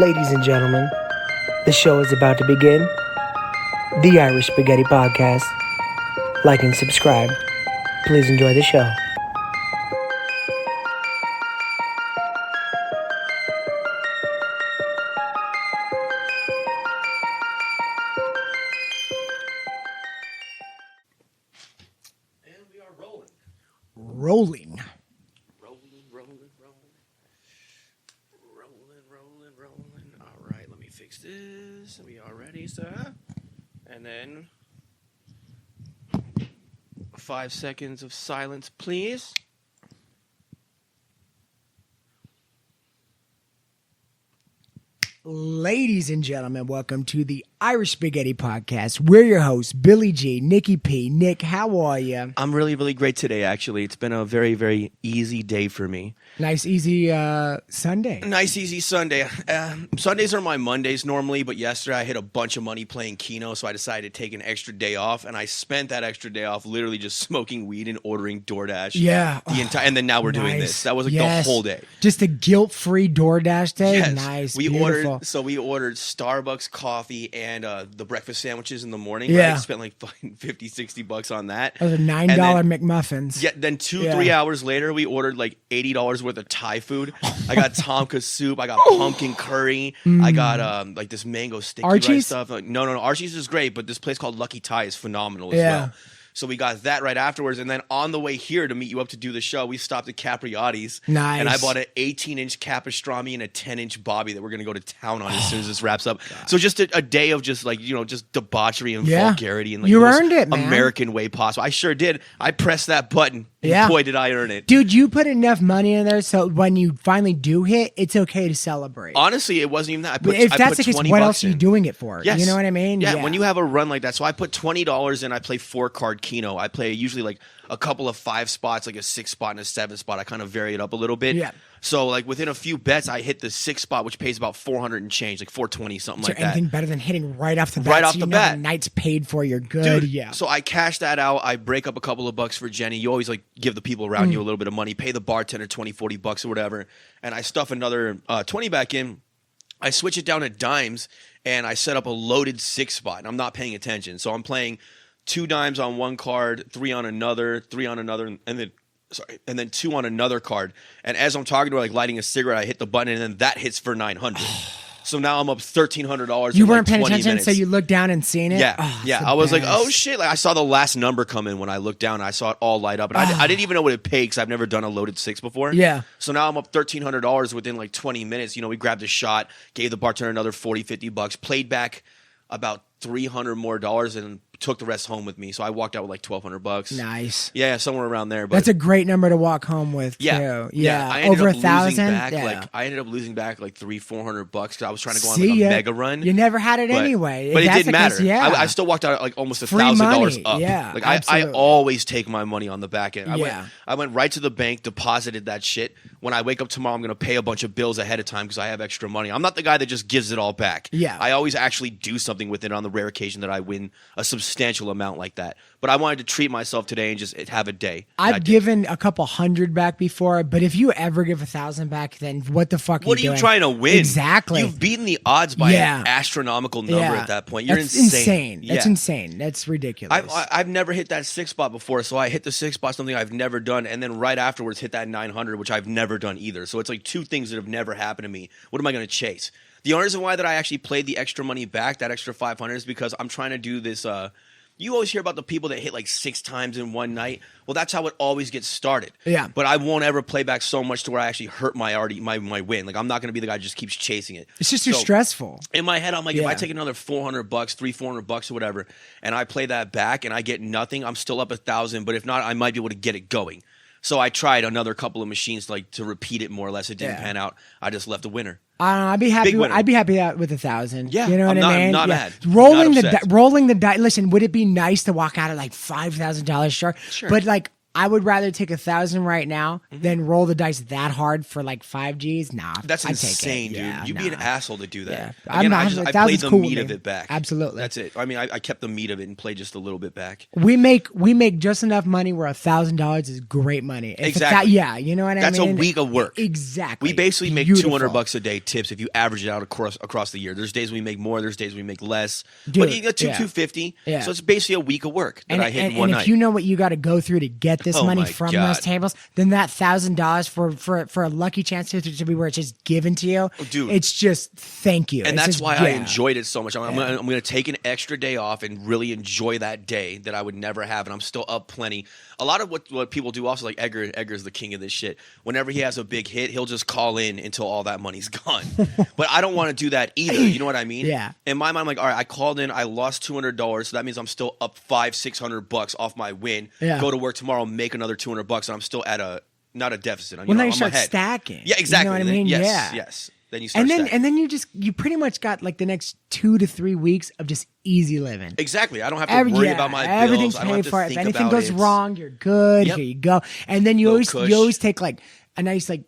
Ladies and gentlemen, the show is about to begin. The Irish Spaghetti Podcast. Like and subscribe. Please enjoy the show. And we are rolling. Rolling. Rolling. All right, let me fix this. We are ready, sir. And then 5 seconds of silence, please. Ladies and gentlemen, welcome to the Irish Spaghetti Podcast. We're your hosts, Billy G, Nicky P. Nick, how are you? I'm really, really great today, actually. It's been a very, very easy day for me. Nice, easy Sunday. Nice, easy Sunday. Sundays are my Mondays normally, but yesterday I hit a bunch of money playing Keno, so I decided to take an extra day off, and I spent that extra day off literally just smoking weed and ordering DoorDash. Yeah. And then now we're doing this. That was like the whole day. Just a guilty DoorDash day? Yes. Nice, We beautiful. ordered Starbucks coffee and the breakfast sandwiches in the morning. Yeah. Right? Spent like fucking $50-$60 on that. Those are $9 McMuffins. Yeah, then 3 hours later, we ordered like $80 worth of Thai food. I got Tomka soup. I got pumpkin curry. I got like this mango sticky rice Archie's? stuff. Like, no. Archie's is great, but this place called Lucky Thai is phenomenal as well. So we got that right afterwards, and then on the way here to meet you up to do the show, we stopped at Capriotti's. Nice. And I bought an 18-inch Capastrami and a 10-inch Bobby that we're going to go to town on as soon as this wraps up. God. So just a day of just like, just debauchery and vulgarity and like you the most earned it, man. American way possible. I sure did. I pressed that button. Yeah. Boy, did I earn it. Dude, you put enough money in there so when you finally do hit, it's okay to celebrate. Honestly, it wasn't even that. If that's the case, what else are you in. doing it for? Yes. You know what I mean? Yeah, when you have a run like that. So I put $20 in. I play 4-card Keno. I play usually like a couple of 5 spots, like a 6 spot and a 7 spot. I kind of vary it up a little bit. Yeah. So like within a few bets, I hit the 6 spot, which pays about 400 and change, like 420, something like that. Anything better than hitting right off the bat? Right off so the you bat. know the night's paid for. You're good. Dude, yeah. So I cash that out. I break up a couple of bucks for Jenny. You always like give the people around you a little bit of money, pay the bartender 20, 40 bucks or whatever. And I stuff another 20 back in. I switch it down to dimes and I set up a loaded 6 spot. And I'm not paying attention. So I'm playing 2 dimes on one card, 3 on another, 3 on another, and then 2 on another card. And as I'm talking to her, like lighting a cigarette, I hit the button and then that hits for 900. So now I'm up $1,300. You weren't paying 20 attention, minutes. so you looked down and seen it? Yeah, Oh, yeah. I was like, oh shit! Like I saw the last number come in when I looked down. And I saw it all light up, and I didn't even know what it paid because I've never done a loaded 6 before. Yeah. So now I'm up $1,300 within like 20 minutes. We grabbed a shot, gave the bartender another 40, 50 bucks, played back about $300 more, and took the rest home with me. So I walked out with like $1,200. Nice. Yeah, somewhere around there. But that's a great number to walk home with, too. Yeah. I ended Over up 1,000? I ended up losing back like $300-$400 because I was trying to go on See like a ya. mega run. You never had it anyway. But If it that's didn't the matter. case, yeah. I still walked out like almost Free $1,000 money. up. Yeah, like I absolutely. always take my money on the back end. Yeah. I went right to the bank, deposited that shit. When I wake up tomorrow, I'm going to pay a bunch of bills ahead of time because I have extra money. I'm not the guy that just gives it all back. Yeah. I always actually do something with it on the rare occasion that I win a substantial amount like that. But I wanted to treat myself today and just have a day. I've given a couple hundred back before, but if you ever give 1,000 back, then what the fuck What are you doing? trying to win? Exactly. You've beaten the odds by an astronomical number at that point. You're That's insane. That's insane. That's ridiculous. I've never hit that 6 spot before, so I hit the 6 spot, something I've never done, and then right afterwards hit that 900, which I've never done either. So it's like 2 things that have never happened to me. What am I going to chase? The only reason why that I actually played the extra money back, that extra 500, is because I'm trying to do this. You always hear about the people that hit like 6 times in one night. Well, that's how it always gets started. Yeah. But I won't ever play back so much to where I actually hurt my win. Like I'm not going to be the guy who just keeps chasing it. It's just too stressful. In my head, I'm like, if I take another $400, $300-$400 or whatever, and I play that back and I get nothing, I'm still up 1,000. But if not, I might be able to get it going. So I tried another couple of machines to repeat it more or less. It didn't pan out. I just left a winner. I'd be happy. Big winner. I'd be happy with 1,000. Yeah, you know what I mean. I'm not mad. Rolling Not the upset. rolling the dice. Listen, would it be nice to walk out at like $5,000 short? Sure. But like I would rather take 1,000 right now than roll the dice that hard for like 5 Gs. Nah, That's I'd insane, take it. dude. Yeah, You'd be an asshole to do that. Yeah. Again, I'm I not- played 1,000's the cool with meat me. of it back. Absolutely. That's it. I mean, I kept the meat of it and played just a little bit back. We make just enough money where $1,000 is great money. If Exactly. yeah, you know what That's I mean. a week of work. Exactly. We basically make Beautiful. $200 a day tips if you average it out across the year. There's days we make more. There's days we make less. Dude, but you get yeah. $250. Yeah. So it's basically a week of work that I hit in one and night. if you know what you got to go through to get this Oh money my from God. those tables, then that $1,000 for a lucky chance to be where it's just given to you, Dude. it's just thank you. And It's that's just- why I yeah. enjoyed it so much. I'm going to take an extra day off and really enjoy that day that I would never have. And I'm still up plenty. A lot of what people do also, like Edgar's the king of this shit. Whenever he has a big hit, he'll just call in until all that money's gone. But I don't want to do that either. You know what I mean? Yeah. In my mind, I'm like, all right, I called in, I lost $200, so that means I'm still up $500-600 off my win. Yeah. Go to work tomorrow, make another $200, and I'm still at not a deficit. Well, now you I'm start ahead. stacking. Yeah, exactly. You know what I Then- mean? Yes, Yeah. yes. Then you start And then stacking. you pretty much got like the next 2 to 3 weeks of just easy living. Exactly. I don't have to worry about my bills. Everything's I don't have paid to for. If think anything about goes it. wrong, you're good. Yep. Here you go. And then you Little always cush. take like a nice like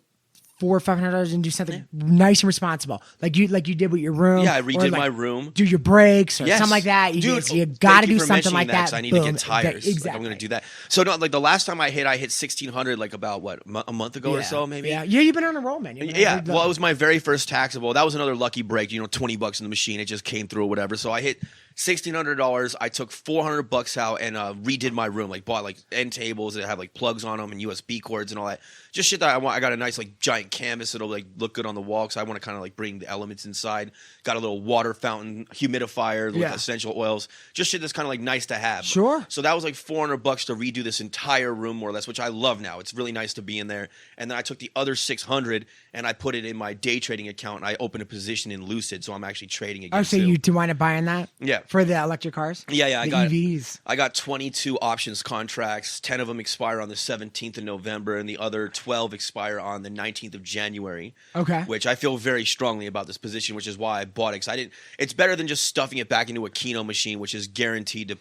$400 or $500 and do something nice and responsible, like you did with your room. Yeah, I or, redid like, my room. Do your breaks or Yes. something like that. You Dude, you thank got to you do for something mentioning like that. because I need Boom. to get tires. Exactly. Like, I'm going to do that. So no, like the last time I hit 1,600, like about what a month ago or so, maybe. Yeah, you've been on a roll, man. Yeah, well, it was my very first taxable. That was another lucky break. $20 in the machine. It just came through or whatever. So I hit $1,600. I took $400 out and redid my room. Like bought like end tables that have like plugs on them and USB cords and all that. Just shit that I want. I got a nice like giant canvas that'll like look good on the wall because I want to kind of like bring the elements inside. Got a little water fountain, humidifier with essential oils. Just shit that's kind of like nice to have. Sure. So that was like $400 to redo this entire room more or less, which I love now. It's really nice to be in there. And then I took the other $600 and I put it in my day trading account and I opened a position in Lucid, so I'm actually trading again. Oh, so too. you do wind up buying that? Yeah. For the electric cars? Yeah, The EVs. I got 22 options contracts. 10 of them expire on the 17th of November, and the other 12 expire on the 19th of January. Okay. Which I feel very strongly about this position, which is why I bought it. 'Cause I didn't. It's better than just stuffing it back into a Keno machine, which is guaranteed to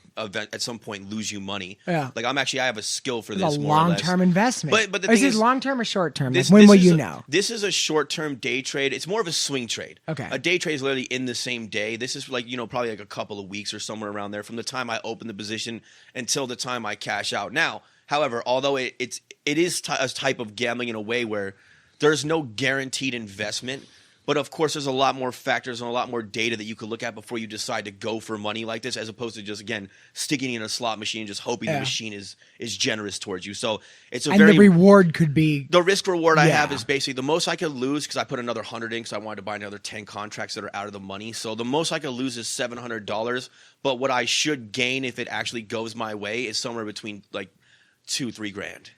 at some point lose you money. Yeah. Like I have a skill for It's this. a more or less. long-term investment. But the Or is thing it is, long-term or short-term? This, When this will is you a- know? This is a short-term day trade. It's more of a swing trade. Okay. A day trade is literally in the same day. This is like, probably like a couple of weeks or somewhere around there from the time I open the position until the time I cash out. Now, however, although it is a type of gambling in a way where there's no guaranteed investment, but of course there's a lot more factors and a lot more data that you could look at before you decide to go for money like this, as opposed to just, again, sticking in a slot machine and just hoping the machine is generous towards you. So it's And the reward could be... The risk reward I have Yeah. is basically the most I could lose, because I put another 100 in because I wanted to buy another 10 contracts that are out of the money. So the most I could lose is $700. But what I should gain if it actually goes my way is somewhere between like $2-3 grand.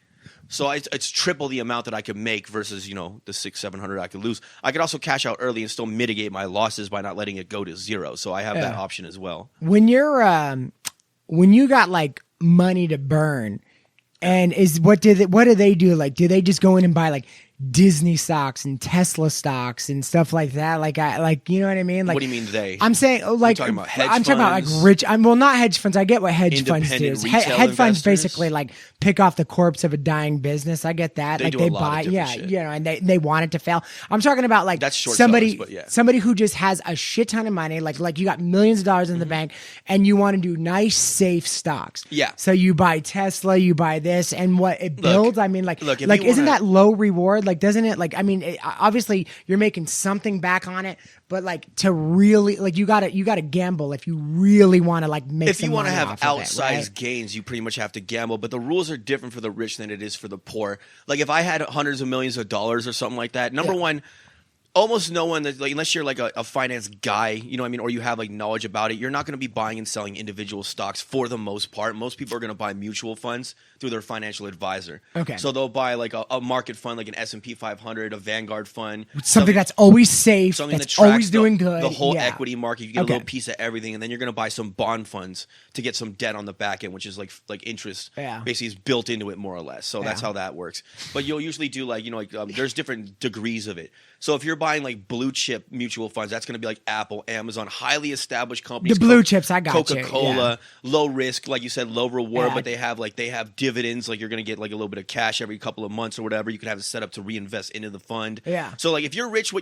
So it's triple the amount that I could make versus the $600-700 I could lose. I could also cash out early and still mitigate my losses by not letting it go to zero. So I have that option as well. When you're when you got like money to burn, and what do they do? Like, do they just go in and buy like Disney stocks and Tesla stocks and stuff like that? Like you know what I mean? Like, What do you mean they? I'm saying like talking about hedge I'm talking about like funds? rich. Well, not hedge funds. I get what hedge funds do. Independent Hedge retail funds investors? basically like pick off the corpse of a dying business. I get that. They like do they a lot of buy, different shit. and they want it to fail. I'm talking about like That's short somebody, sellers, but yeah. somebody who just has a shit ton of money. Like you got millions of dollars in the bank, and you want to do nice, safe stocks. Yeah. So you buy Tesla, you buy this, and what it builds. I mean, look, if you isn't wanna- that low reward? Like, doesn't it? Like, I mean, obviously you're making something back on it, but like to really, like, you gotta gamble if you really want to like make. If you want to have outsized outsized gains, you pretty much have to gamble. But the rules are different for the rich than it is for the poor. Like if I had hundreds of millions of dollars or something like that, number one, almost no one that, like, unless you're like a finance guy, you know what I mean, or you have like knowledge about it, you're not going to be buying and selling individual stocks for the most part. Most people are going to buy mutual funds through their financial advisor. Okay. So they'll buy like a market fund, like an S&P 500, a Vanguard fund, something that's always safe, something that's that tracks always doing good. the whole Yeah. equity market. You get Okay. a little piece of everything, and then you're going to buy some bond funds to get some debt on the back end, which is like interest. Yeah. Basically, is built into it more or less. So that's Yeah. how that works. But you'll usually do like there's different degrees of it. So if you're buying like blue chip mutual funds, that's going to be like Apple, Amazon, highly established companies. The blue chips, I got Coca-Cola, low risk, like you said, low reward, Yeah. but they have dividends. Like you're going to get like a little bit of cash every couple of months or whatever. You can have it set up to reinvest into the fund. Yeah. So like if you're rich,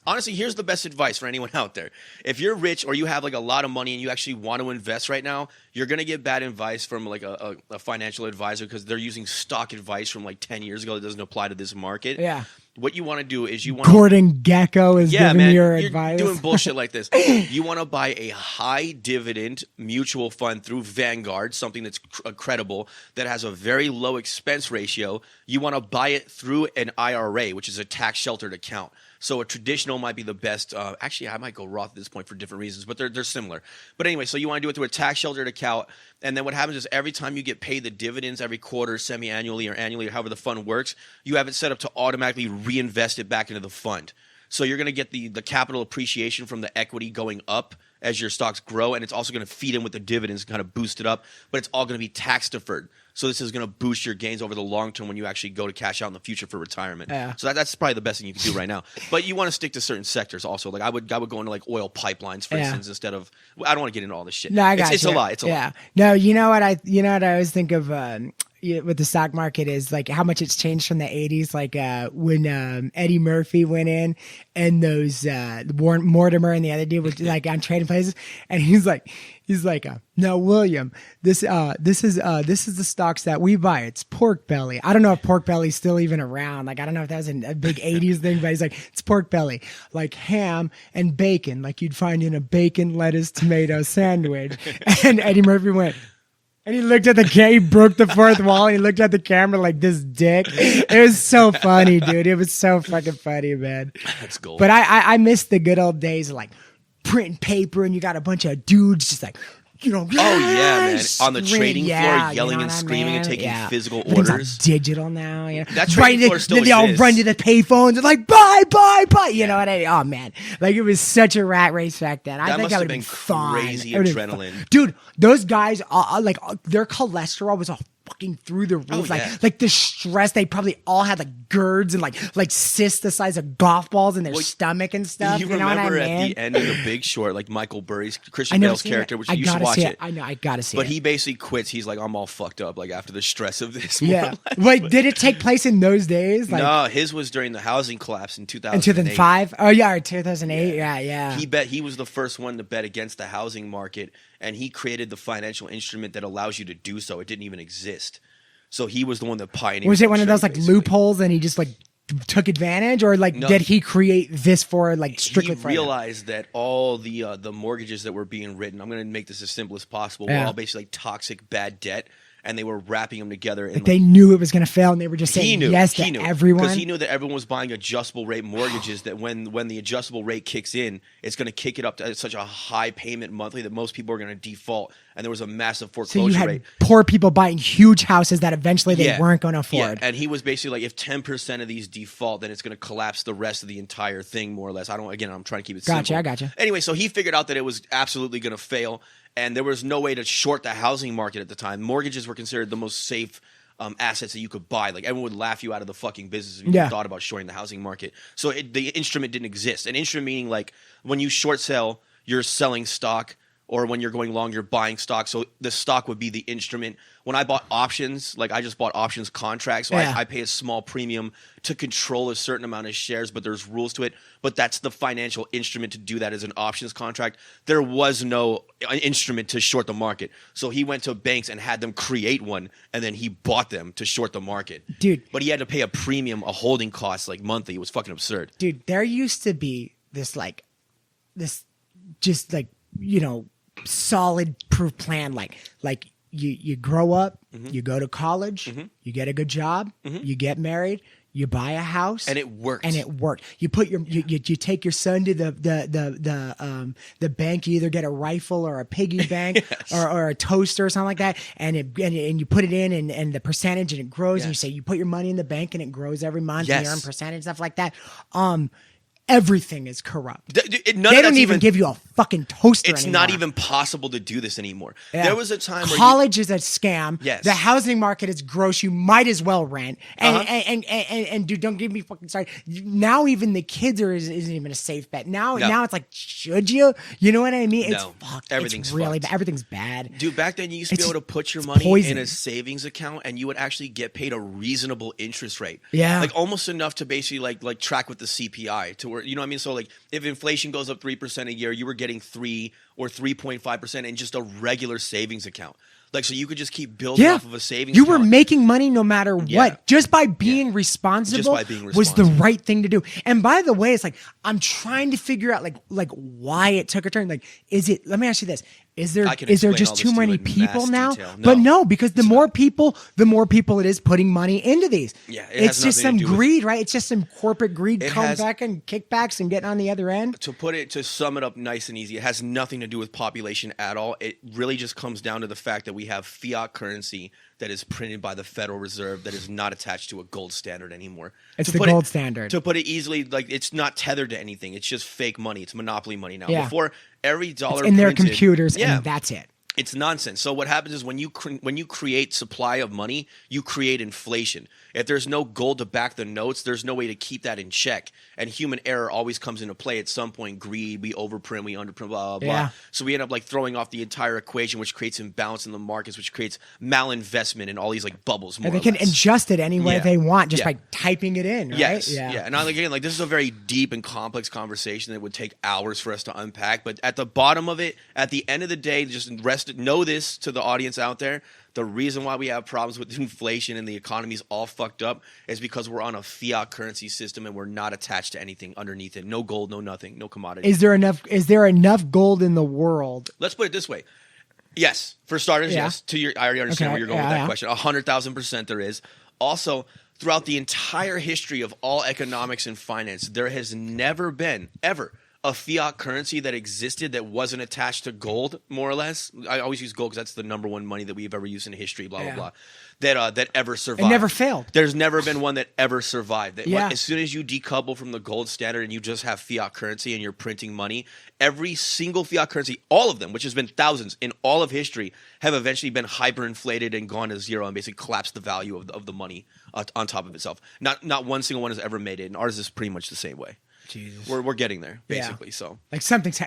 honestly, here's the best advice for anyone out there. If you're rich or you have like a lot of money and you actually want to invest right now, you're going to get bad advice from like a financial advisor because they're using stock advice from like 10 years ago that doesn't apply to this market. Yeah. What you want to do is you want Gordon Gekko is giving man, your you're advice. doing bullshit like this. You want to buy a high dividend mutual fund through Vanguard, something that's credible, that has a very low expense ratio. You want to buy it through an IRA, which is a tax sheltered account. So a traditional might be the best. Actually, I might go Roth at this point for different reasons, but they're similar. But anyway, so you want to do it through a tax sheltered account, and then what happens is every time you get paid the dividends every quarter, semi-annually or annually, or however the fund works, you have it set up to automatically reinvest it back into the fund. So you're going to get the capital appreciation from the equity going up as your stocks grow, and it's also going to feed in with the dividends and kind of boost it up, but it's all going to be tax deferred. So this is going to boost your gains over the long term when you actually go to cash out in the future for retirement. Yeah. So that's probably the best thing you can do right now. But you want to stick to certain sectors also. Like I would go into like oil pipelines, for instance, instead of. I don't want to get into all this shit. No, I got it's you. a lot. It's a lot. No, you know what I always think of with the stock market is like how much it's changed from the 80s. Like when Eddie Murphy went in and those Mortimer and the other dude were like on trading places, and he's like, no, William, this is the stocks that we buy. It's pork belly. I don't know if pork belly's still even around. Like I don't know if that was a big 80s thing, but he's like, it's pork belly, like ham and bacon, like you'd find in a bacon, lettuce, tomato sandwich. And Eddie Murphy went. And he looked at the camera, he broke the fourth wall, and he looked at the camera like this dick. It was so funny, dude. It was so fucking funny, man. That's gold. But I miss the good old days of like printing paper and you got a bunch of dudes just like, Oh yeah, man! On the trading floor, yelling you know and what I screaming and mean? taking physical Everything's orders. digital now, you know. That trading floor still then they all exists. run to the payphones and like buy. You know what I mean? Oh man, like it was such a rat race back then. I That think must that have would been have been fun. crazy It would've been adrenaline. fun. Dude. Those guys, like their cholesterol was all fucking through the roof. Oh, yeah. Like the stress. They probably all had like GERDs and like cysts the size of golf balls in their stomach and stuff. You You know what I remember mean? at the end of The Big Short, like Michael Burry's I Christian never Bale's seen character, it. which I you should gotta watch see it. I know. I gotta see But it. he basically quits. He's like, I'm all fucked up, like after the stress of this. Yeah. Wait, did it take place in those days? Like, No, his was during the housing collapse in 2008. in 2005? Oh yeah, or 2008. Yeah. He was the first one to bet against the housing market, and he created the financial instrument that allows you to do so. It didn't even exist. So he was the one that pioneered. Was it one of those like basically. loopholes and he just like took advantage, or like No, did he create this for like strictly he for realized that all the mortgages that were being written, I'm going to make this as simple as possible, were Yeah. all basically like toxic bad debt, and they were wrapping them together. like they knew it was going to fail and they were just saying yes to everyone? Because he knew that everyone was buying adjustable rate mortgages, that when the adjustable rate kicks in, it's going to kick it up to such a high payment monthly that most people are going to default, and there was a massive So foreclosure you had rate. poor people buying huge houses that eventually they weren't going to afford. Yeah, and he was basically like, if 10% of these default, then it's going to collapse the rest of the entire thing, more or less. I'm trying to keep it simple. Gotcha, I gotcha. Anyway, so he figured out that it was absolutely going to fail, and there was no way to short the housing market at the time. Mortgages were considered the most safe assets that you could buy. Like everyone would laugh you out of the fucking business if you thought about shorting the housing market. So the instrument didn't exist. An instrument meaning like when you short sell, you're selling stock, or when you're going long, you're buying stock. So the stock would be the instrument. When I bought options, like I just bought options contracts, so I pay a small premium to control a certain amount of shares, but there's rules to it. But that's the financial instrument to do that as an options contract. There was no instrument to short the market. So he went to banks and had them create one, and then he bought them to short the market. Dude. But he had to pay a premium, a holding cost, like monthly. It was fucking absurd. Dude, there used to be this just like, you know, solid proof plan. Like you grow up, you go to college, you get a good job, you get married, you buy a house, And it worked. You put you take your son to the bank. You either get a rifle or a piggy bank or a toaster or something like that, and you put it in and the percentage and it grows. And you say you put your money in the bank and it grows every month and you earn percentage, stuff like that. everything is corrupt. None They of don't that's even give you a fucking toaster It's anymore. not even possible to do this anymore. Yeah. There was a time where college is a scam. Yes. The housing market is gross. You might as well rent. And dude, don't give me fucking sorry. Now even the kids isn't even a safe bet. Now it's like, should you? You know what I mean? No. It's fucked. Everything's it's really fucked. bad. Everything's bad. Dude, back then you used to be able to put your it's money poison. in a savings account and you would actually get paid a reasonable interest rate. Yeah. Like almost enough to basically like track with the CPI to where, you know what I mean? So like if inflation goes up 3% a year, you were getting 3 or 3.5% in just a regular savings account. Like, so you could just keep building off of a savings You account. were making money no matter what. Yeah. Just by being responsible Just by being was the responsible. right thing to do. And by the way, it's like, I'm trying to figure out like why it took a turn. Like, let me ask you this. Is there I can just explain all too this to many you in people mass now? detail. But No, no, because the more people it is putting money into these. Yeah, it it's has just some nothing to do with- greed, right? It's just some corporate greed It coming has- back and kickbacks and getting on the other end. To sum it up nice and easy, it has nothing to do with population at all. It really just comes down to the fact that we have fiat currency that is printed by the Federal Reserve that is not attached to a gold standard anymore. It's To the put gold standard. To put it easily, like it's not tethered to anything. It's just fake money. It's monopoly money now. Yeah. Before every dollar in their printed- computers, yeah, and that's it. it's nonsense. So what happens is when you create supply of money, you create inflation. If there's no gold to back the notes, there's no way to keep that in check. And human error always comes into play at some point. Greed, we overprint, we underprint, blah, blah, blah. Yeah. So we end up like throwing off the entire equation, which creates imbalance in the markets, which creates malinvestment and all these like bubbles. More And they or can less. adjust it any way Yeah. they want just Yeah. by typing it in, right? Yes. Yeah. And again, like this is a very deep and complex conversation that would take hours for us to unpack. But at the bottom of it, at the end of the day, just know this to the audience out there. The reason why we have problems with inflation and the economy's all fucked up is because we're on a fiat currency system and we're not attached to anything underneath it. No gold, no nothing, no commodity. Is there enough gold in the world? Let's put it this way. Yes. For starters, Yeah. yes. I already understand Okay, where you're going yeah, with that yeah. question. 100,000% there is. Also, throughout the entire history of all economics and finance, there has never been, ever, a fiat currency that existed that wasn't attached to gold, more or less. I always use gold because that's the number one money that we've ever used in history, blah, Yeah. blah, blah. That ever survived. It never failed. There's never been one that ever survived. Yeah. As soon as you decouple from the gold standard and you just have fiat currency and you're printing money, every single fiat currency, all of them, which has been thousands in all of history, have eventually been hyperinflated and gone to zero and basically collapsed the value of the money on top of itself. Not one single one has ever made it, and ours is pretty much the same way. Jesus. We're getting there, Yeah. basically. So Like something's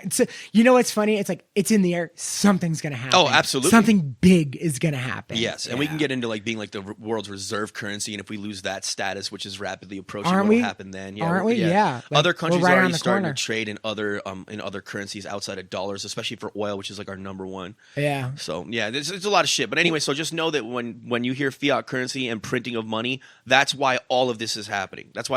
you know what's funny? It's like it's in the air. Something's gonna happen. Oh, absolutely. Something big is gonna happen. yes, and we can Yeah. get into like being like the world's reserve currency, and if we lose that status, which is rapidly approaching, Aren't what will we? happen then? Yeah, Aren't we? Yeah. Like, Other we're countries right are around already the starting corner. to trade in other currencies outside of dollars, especially for oil, which is like our number one. Yeah. So yeah, it's a lot of shit. But anyway, so just know that when you hear fiat currency and printing of money, that's why all of this is happening. That's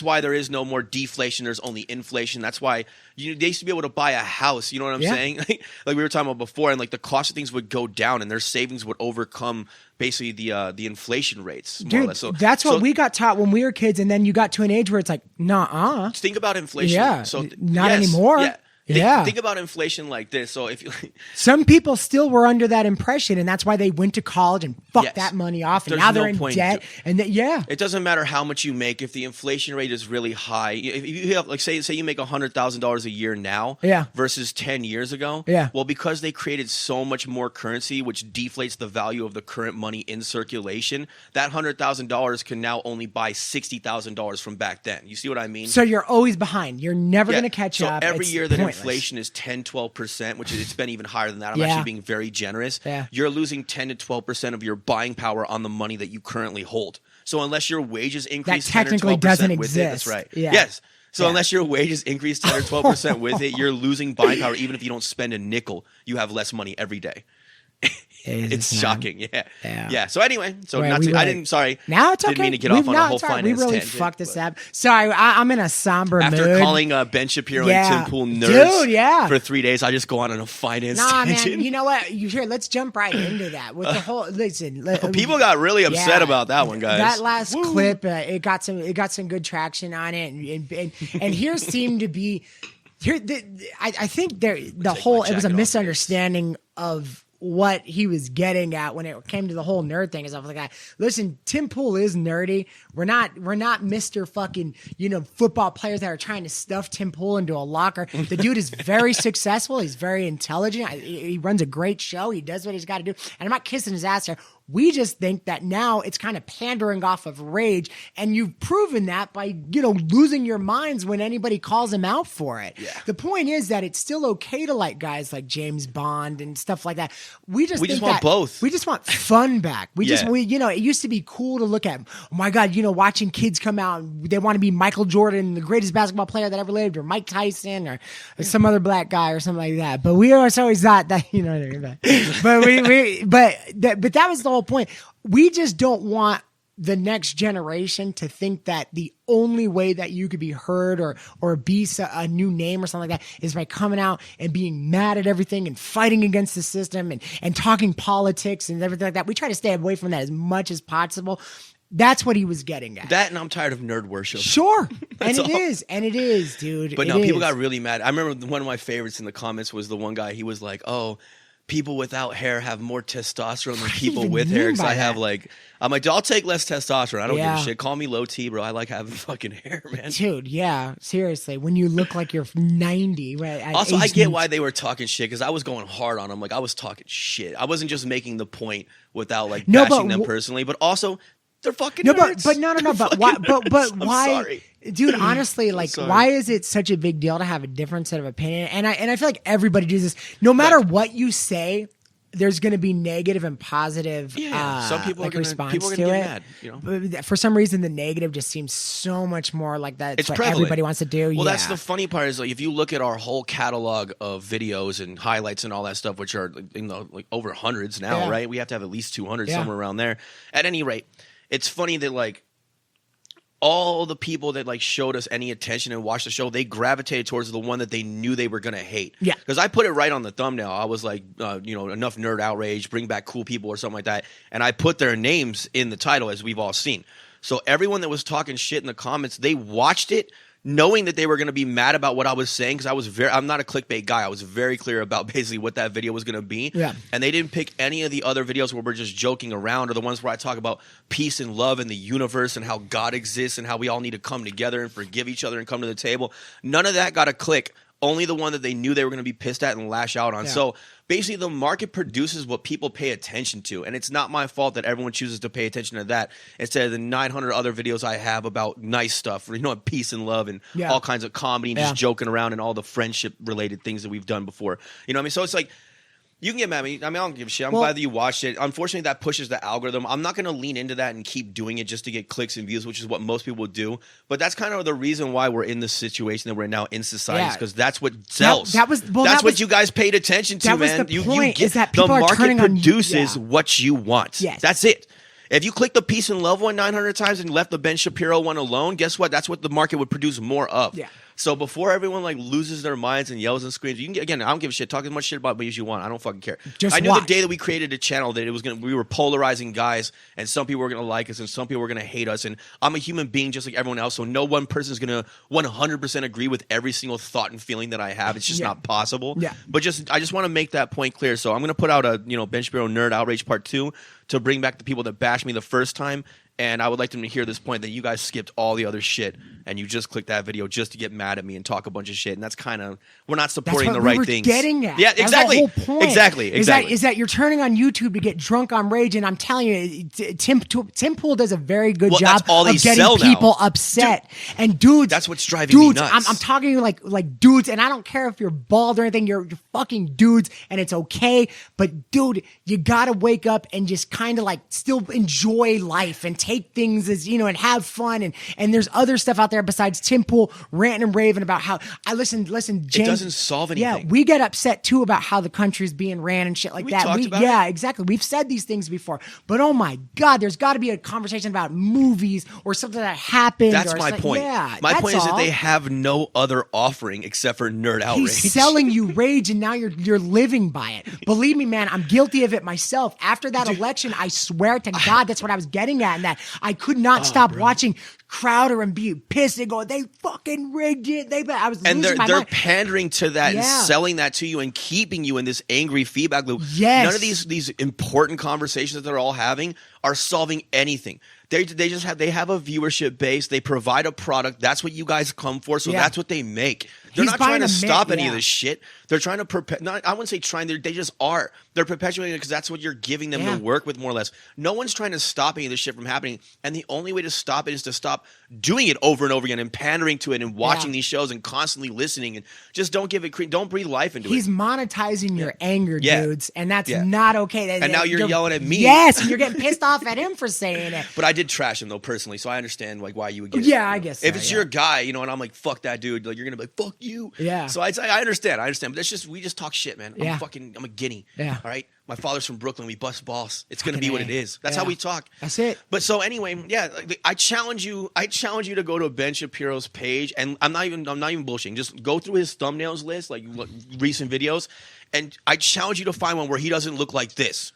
why there is no more deflation. There's only inflation. That's why they used to be able to buy a house. You know what I'm Yeah. saying? Like we were talking about before, and like the cost of things would go down, and their savings would overcome basically the inflation rates. More or Dude, less. So that's what so we got taught when we were kids, and then you got to an age where it's like, nah. think about inflation. Yeah, So not yes, anymore. Yeah. Yeah. Think about inflation like this. So if you Some people still were under that impression, and that's why they went to college and fucked Yes. that money off, and There's now they're no in point debt. And yeah, It doesn't matter how much you make if the inflation rate is really high. If you have, like, say you make $100,000 a year now, Yeah. versus 10 years ago, Yeah. Well, because they created so much more currency, which deflates the value of the current money in circulation, that $100,000 can now only buy $60,000 from back then. You see what I mean? so you're always behind. You're never Yeah. going to catch so up. every It's year that pointless. inflation is 10-12%, which it's been even higher than that. I'm Yeah. actually being very generous. Yeah. You're losing 10 to 12% of your buying power on the money that you currently hold. So unless your wages increase 10 or technically 12% doesn't with it, that's exist. right. Yeah. Yes. So Yeah. unless your wages increase 10 or 12% with it, you're losing buying power. Even if you don't spend a nickel, you have less money every day. It's man. shocking. Yeah. Yeah. So anyway, so Well, not we to, I really- didn't, sorry. Now it's okay. Didn't mean to get off on a whole it's all right. finance We really tangent, fucked this but- up. Sorry, I'm in a somber After mood. calling Ben Shapiro Yeah. and Tim Pool nerds Dude, yeah. for 3 days, I just go on a finance Nah, tangent. man. You know what? Let's jump right into that with the whole. Listen, People got really upset Yeah. about that one, guys. That last clip, it got some good traction on it, and here seemed to be here. I think the whole my it was a jacket off, misunderstanding of what he was getting at when it came to the whole nerd thing and stuff like that. Listen, Tim Pool is nerdy. We're not Mr. fucking, football players that are trying to stuff Tim Pool into a locker. The dude is very successful. He's very intelligent. He runs a great show. He does what he's got to do. And I'm not kissing his ass here. We just think that now it's kind of pandering off of rage, and you've proven that by, losing your minds when anybody calls him out for it. Yeah. The point is that it's still okay to like guys like James Bond and stuff like that. We just want both. We just want fun back. It used to be cool to look at, oh my God, watching kids come out and they want to be Michael Jordan, the greatest basketball player that ever lived, or Mike Tyson, or some other black guy or something like that. But we always thought that, but that was the whole point. We just don't want the next generation to think that the only way that you could be heard or be a new name or something like that is by coming out and being mad at everything and fighting against the system and talking politics and everything like that. We try to stay away from that as much as possible. That's what he was getting at. That, and I'm tired of nerd worship. Sure. And it is, dude. But no, people got really mad. I remember one of my favorites in the comments was the one guy, he was like, oh, people without hair have more testosterone than people with hair. Because I have I'm like, I'll take less testosterone. I don't give a shit. Call me low T, bro. I like having fucking hair, man. Dude, yeah. Seriously. When you look like you're 90. Right, also, I get why they were talking shit, because I was going hard on them. Like, I was talking shit. I wasn't just making the point without bashing them personally, but also they're fucking nerds. But no. But why? But why? Sorry. Dude, honestly, why is it such a big deal to have a different set of opinion? And I feel like everybody does this. No matter what you say, there's going to be negative and positive. Some people are going to get mad. But for some reason, the negative just seems so much more like that. It's what prevalent. Everybody wants to do. Well, that's the funny part is if you look at our whole catalog of videos and highlights and all that stuff, which are over hundreds now, right? We have to have at least 200 somewhere around there. At any rate, it's funny that all the people that showed us any attention and watched the show, they gravitated towards the one that they knew they were going to hate. Yeah. Because I put it right on the thumbnail. I was like, enough nerd outrage, bring back cool people or something like that. And I put their names in the title, as we've all seen. So everyone that was talking shit in the comments, they watched it knowing that they were going to be mad about what I was saying, because I'm not a clickbait guy. I was very clear about basically what that video was going to be. Yeah. And they didn't pick any of the other videos where we're just joking around, or the ones where I talk about peace and love and the universe and how God exists and how we all need to come together and forgive each other and come to the table. None of that got a click. Only the one that they knew they were going to be pissed at and lash out on. Yeah. So basically, the market produces what people pay attention to. And it's not my fault that everyone chooses to pay attention to that instead of the 900 other videos I have about nice stuff, peace and love and all kinds of comedy and just joking around and all the friendship-related things that we've done before. You know what I mean? So it's like, you can get mad at me. I don't give a shit. I'm glad that you watched it. Unfortunately, that pushes the algorithm. I'm not going to lean into that and keep doing it just to get clicks and views, which is what most people do. But that's kind of the reason why we're in the situation that we're in now in society, because that's what sells. That's what you guys paid attention to, man. The point is that people the are market produces what you want. Yes. That's it. If you click the peace and love one 900 times and left the Ben Shapiro one alone, guess what? That's what the market would produce more of. Yeah. So before everyone loses their minds and yells and screams, you can get, again, I don't give a shit. Talk as much shit about me as you want. I don't fucking care. I knew the day that we created a channel that we were polarizing guys, and some people were gonna like us and some people were gonna hate us. And I'm a human being just like everyone else, so no one person is gonna 100% agree with every single thought and feeling that I have. It's just not possible. Yeah. But I just want to make that point clear. So I'm gonna put out a Ben Shapiro Nerd Outrage Part 2 to bring back the people that bashed me the first time. And I would like them to hear this point that you guys skipped all the other shit and you just clicked that video just to get mad at me and talk a bunch of shit. And that's kind of, we're not supporting the right things. Getting at. Yeah, exactly. That's the whole point. Exactly. Is that you're turning on YouTube to get drunk on rage, and I'm telling you, Tim Pool does a very good job of getting people upset. Dude, and dudes, that's what's driving me nuts. I'm talking like dudes, and I don't care if you're bald or anything. You're fucking dudes, and it's okay. But dude, you gotta wake up and just kind of still enjoy life and take things as and have fun. And there's other stuff out there besides Tim Pool ranting and raving about how listen, James, it doesn't solve anything. Yeah, we get upset too about how the country's being ran and shit like that. Talked about it. Exactly. We've said these things before, but oh my God, there's got to be a conversation about movies or something that happened. That's my point. Yeah, my point is that they have no other offering except for nerd outrage. He's selling you rage, and now you're living by it. Believe me, man, I'm guilty of it myself. After that election, I swear to God, that's what I was getting at, and that I could not stop watching Crowder and be pissed and go, they fucking rigged it. I was and losing my they're mind. pandering to that and selling that to you and keeping you in this angry feedback loop. Yes. None of these important conversations that they're all having are solving anything. They have a viewership base. They provide a product. That's what you guys come for. So that's what they make. They're not trying to stop any of this shit. They're trying to I wouldn't say trying. They just are. They're perpetuating it because that's what you're giving them to work with, more or less. No one's trying to stop any of this shit from happening. And the only way to stop it is to stop doing it over and over again and pandering to it and watching these shows and constantly listening and just don't give it. Don't breathe life into it. He's monetizing your anger, dudes, and that's not okay. And now you're yelling at me. Yes, and you're getting pissed off at him for saying it. But I did trash him though personally, so I understand like why you would get. Yeah, I guess. If it's your guy, you know, and I'm like, fuck that dude, like you're gonna be like, fuck you. Yeah. So I understand. But that's just we just talk shit, man. I'm a guinea. Yeah. All right. My father's from Brooklyn. We bust balls. It's gonna be what it is. That's how we talk. That's it. But so anyway, I challenge you. I challenge you to go to Ben Shapiro's page, and I'm not even bullshitting. Just go through his thumbnails list, like recent videos, and I challenge you to find one where he doesn't look like this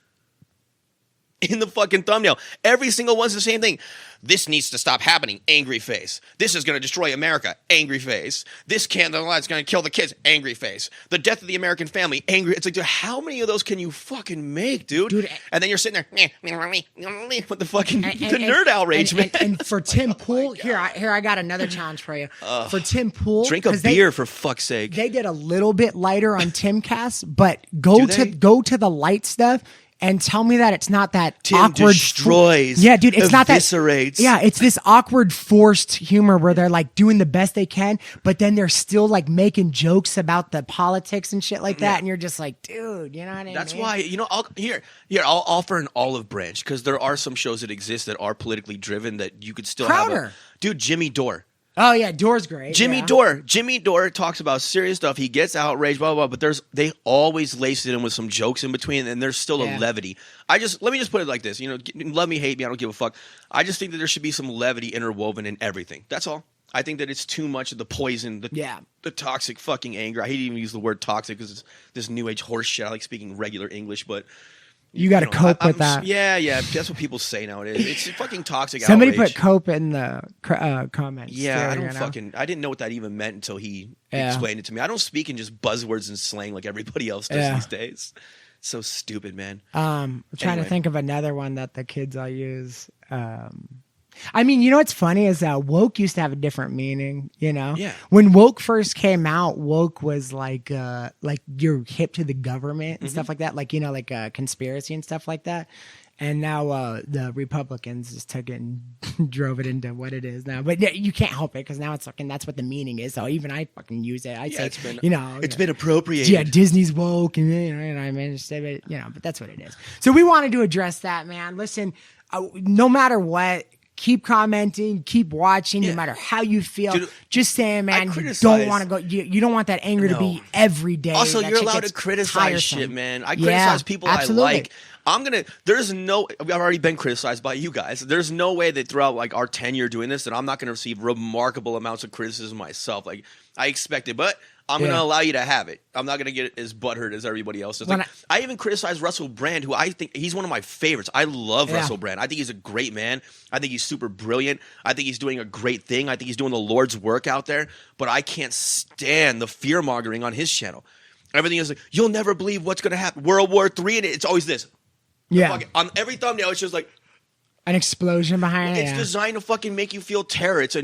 in the fucking thumbnail. Every single one's the same thing. This needs to stop happening. Angry face. This is going to destroy America. Angry face. This candle light's going to kill the kids. Angry face. The death of the American family. Angry. It's like, dude, how many of those can you fucking make, dude? And then you're sitting there with the fucking the nerd outrage, man. And for Tim Pool, here I got another challenge for you. For Tim Pool, drink a beer for fuck's sake. They get a little bit lighter on Timcast, but go to the light stuff. And tell me that it's not that Tim awkward destroys. Yeah, dude, it's not that. Eviscerates. Yeah, it's this awkward forced humor where they're like doing the best they can, but then they're still like making jokes about the politics and shit like that, and you're just like, dude, you know what I mean? That's why, you know, I'll offer an olive branch because there are some shows that exist that are politically driven that you could still have. Dude, Jimmy Dore. Oh yeah, Dore's great. Jimmy Dore talks about serious stuff. He gets outraged, blah blah blah. But they always lace it in with some jokes in between, and there's still a levity. Let me just put it like this. You know, love me, hate me, I don't give a fuck. I just think that there should be some levity interwoven in everything. That's all. I think that it's too much of the poison, the toxic fucking anger. I hate to even use the word toxic because it's this new age horse shit. I like speaking regular English, but. You got to cope with that. Yeah. That's what people say nowadays. It's fucking toxic. Somebody outrage. put cope in the comments. Yeah, too, I didn't know what that even meant until he explained it to me. I don't speak in just buzzwords and slang like everybody else does these days. So stupid, man. I'm trying to think of another one that the kids all use. I mean, you know what's funny is woke used to have a different meaning, you know? Yeah. When woke first came out, woke was like you're hip to the government and stuff like that, like, you know, like conspiracy and stuff like that. And now the Republicans just took it and drove it into what it is now. But you can't help it because now it's fucking, that's what the meaning is. So even I fucking use it. I say, it's been appropriated. Yeah, Disney's woke, and you know, I managed to say it, you know, but that's what it is. So we wanted to address that, man. Listen, no matter what, keep commenting, keep watching, no matter how you feel. Dude, just saying, man, you don't want to go. You don't want that anger to be every day. Also, you're allowed to criticize shit, man. I criticize people I like. I've already been criticized by you guys. There's no way that throughout like our tenure doing this that I'm not going to receive remarkable amounts of criticism myself. Like I expect it, but I'm going to allow you to have it. I'm not going to get as butthurt as everybody else does. Like, I even criticize Russell Brand, who I think he's one of my favorites. I love Russell Brand. I think he's a great man. I think he's super brilliant. I think he's doing a great thing. I think he's doing the Lord's work out there. But I can't stand the fear mongering on his channel. Everything is like, you'll never believe what's going to happen. World War III, and it's always this. Yeah. On every thumbnail, it's just like an explosion behind it. It's designed to fucking make you feel terror. It's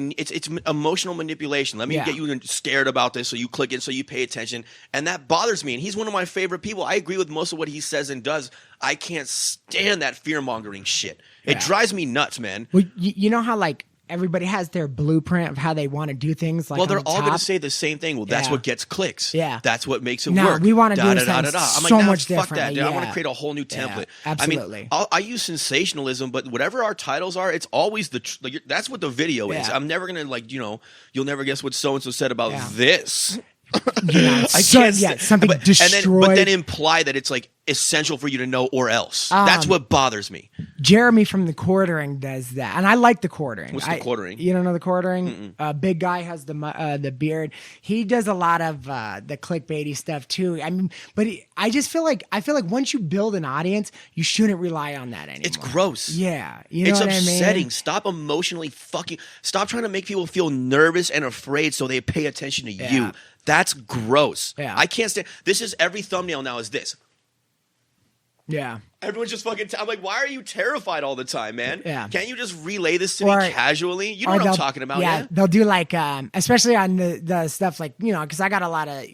emotional manipulation. Let me get you scared about this, so you click it, so you pay attention, and that bothers me. And he's one of my favorite people. I agree with most of what he says and does. I can't stand that fear mongering shit. It drives me nuts, man. Well, you know how like everybody has their blueprint of how they want to do things. Like, well, they're all going to say the same thing. Well, that's what gets clicks. Yeah, that's what makes it work. We want to do things I'm so like, much fuck different. that, dude. I want to create a whole new template. Absolutely. I mean, I use sensationalism, but whatever our titles are, it's always like that's what the video is. I'm never gonna you'll never guess what so and so said about this. I can't. Something destroyed. But then imply that it's like essential for you to know, or else. That's what bothers me. Jeremy from the Quartering does that, and I like the Quartering. What's the Quartering? You don't know the Quartering? Big guy has the beard. He does a lot of the clickbaity stuff too. I mean, but I feel like once you build an audience, you shouldn't rely on that anymore. It's gross. Yeah, you know it's what upsetting. I mean? Stop emotionally Stop trying to make people feel nervous and afraid so they pay attention to you. That's gross. Yeah. I can't stand. This is every thumbnail now is this. Yeah. Everyone's just fucking. I'm like, why are you terrified all the time, man? Yeah. Can't you just relay this to me casually? You know what I'm talking about, yeah? They'll do like, especially on the stuff like, you know, because I got a lot of.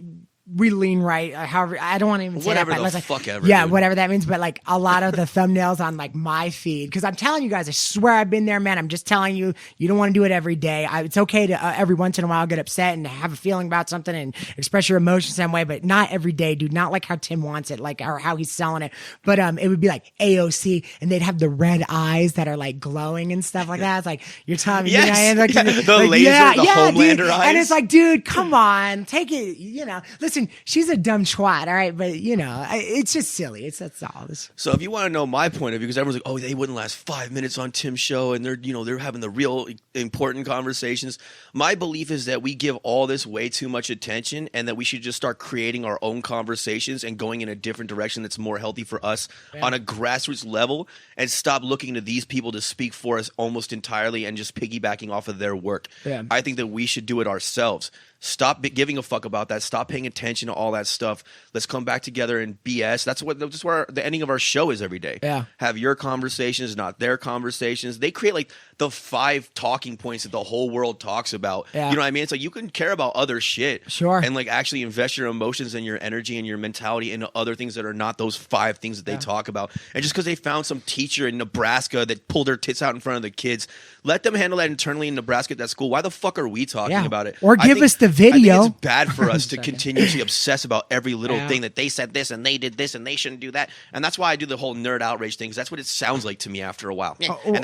We lean right, however, I don't want to even say whatever that. Whatever the fuck ever. Yeah, dude. whatever that means. But like a lot of the thumbnails on like my feed, because I'm telling you guys, I swear I've been there, man. I'm just telling you, you don't want to do it every day. It's okay to every once in a while get upset and have a feeling about something and express your emotions some way, but not every day, dude. Not like how Tim wants it, like or how he's selling it. But it would be like AOC, and they'd have the red eyes that are like glowing and stuff like that. It's like you're telling me, yes. you know, like, the like, laser, the Homelander dude. eyes, and it's like, dude, come on, take it. You know, listen, she's a dumb twat, all right, but you know, it's just silly. That's all. So if you want to know my point of view, because everyone's like, oh, they wouldn't last 5 minutes on Tim's show, and they're having the real important conversations. My belief is that we give all this way too much attention, and that we should just start creating our own conversations and going in a different direction that's more healthy for us on a grassroots level, and stop looking to these people to speak for us almost entirely and just piggybacking off of their work. Yeah. I think that we should do it ourselves. Stop giving a fuck about that. Stop paying attention to all that stuff. Let's come back together and BS. That's where the ending of our show is every day. Yeah. Have your conversations, not their conversations. They create like the 5 talking points that the whole world talks about. Yeah. You know what I mean? It's like you can care about other shit. Sure. And like actually invest your emotions and your energy and your mentality into other things that are not those 5 things that they talk about. And just because they found some teacher in Nebraska that pulled their tits out in front of the kids, let them handle that internally in Nebraska at that school. Why the fuck are we talking about it? Or give us the video. I think it's bad for us to continuously obsess about every little thing that they said this and they did this and they shouldn't do that. And that's why I do the whole nerd outrage thing, because that's what it sounds like to me after a while. And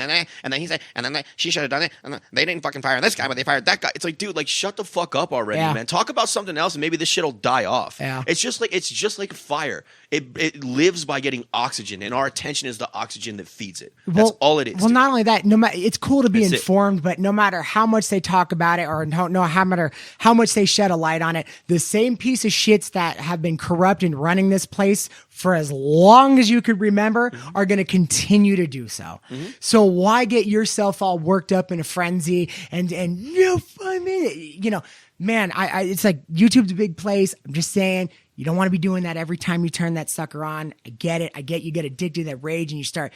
then he said, she should have done it, and they didn't fucking fire this guy, but they fired that guy. It's like, dude, like shut the fuck up already, man. Talk about something else, and maybe this shit'll die off. Yeah. It's just like fire. It lives by getting oxygen, and our attention is the oxygen that feeds it. That's all it is. Well, not only that, it's cool to be That's informed, but no matter how much they talk about it or no matter how much they shed a light on it, the same piece of shits that have been corrupt and running this place for as long as you could remember are going to continue to do so. So why get yourself all worked up in a frenzy and I mean, you know, man, it's like YouTube's a big place. I'm just saying, you don't want to be doing that every time you turn that sucker on. I get it. I get you get addicted to that rage and you start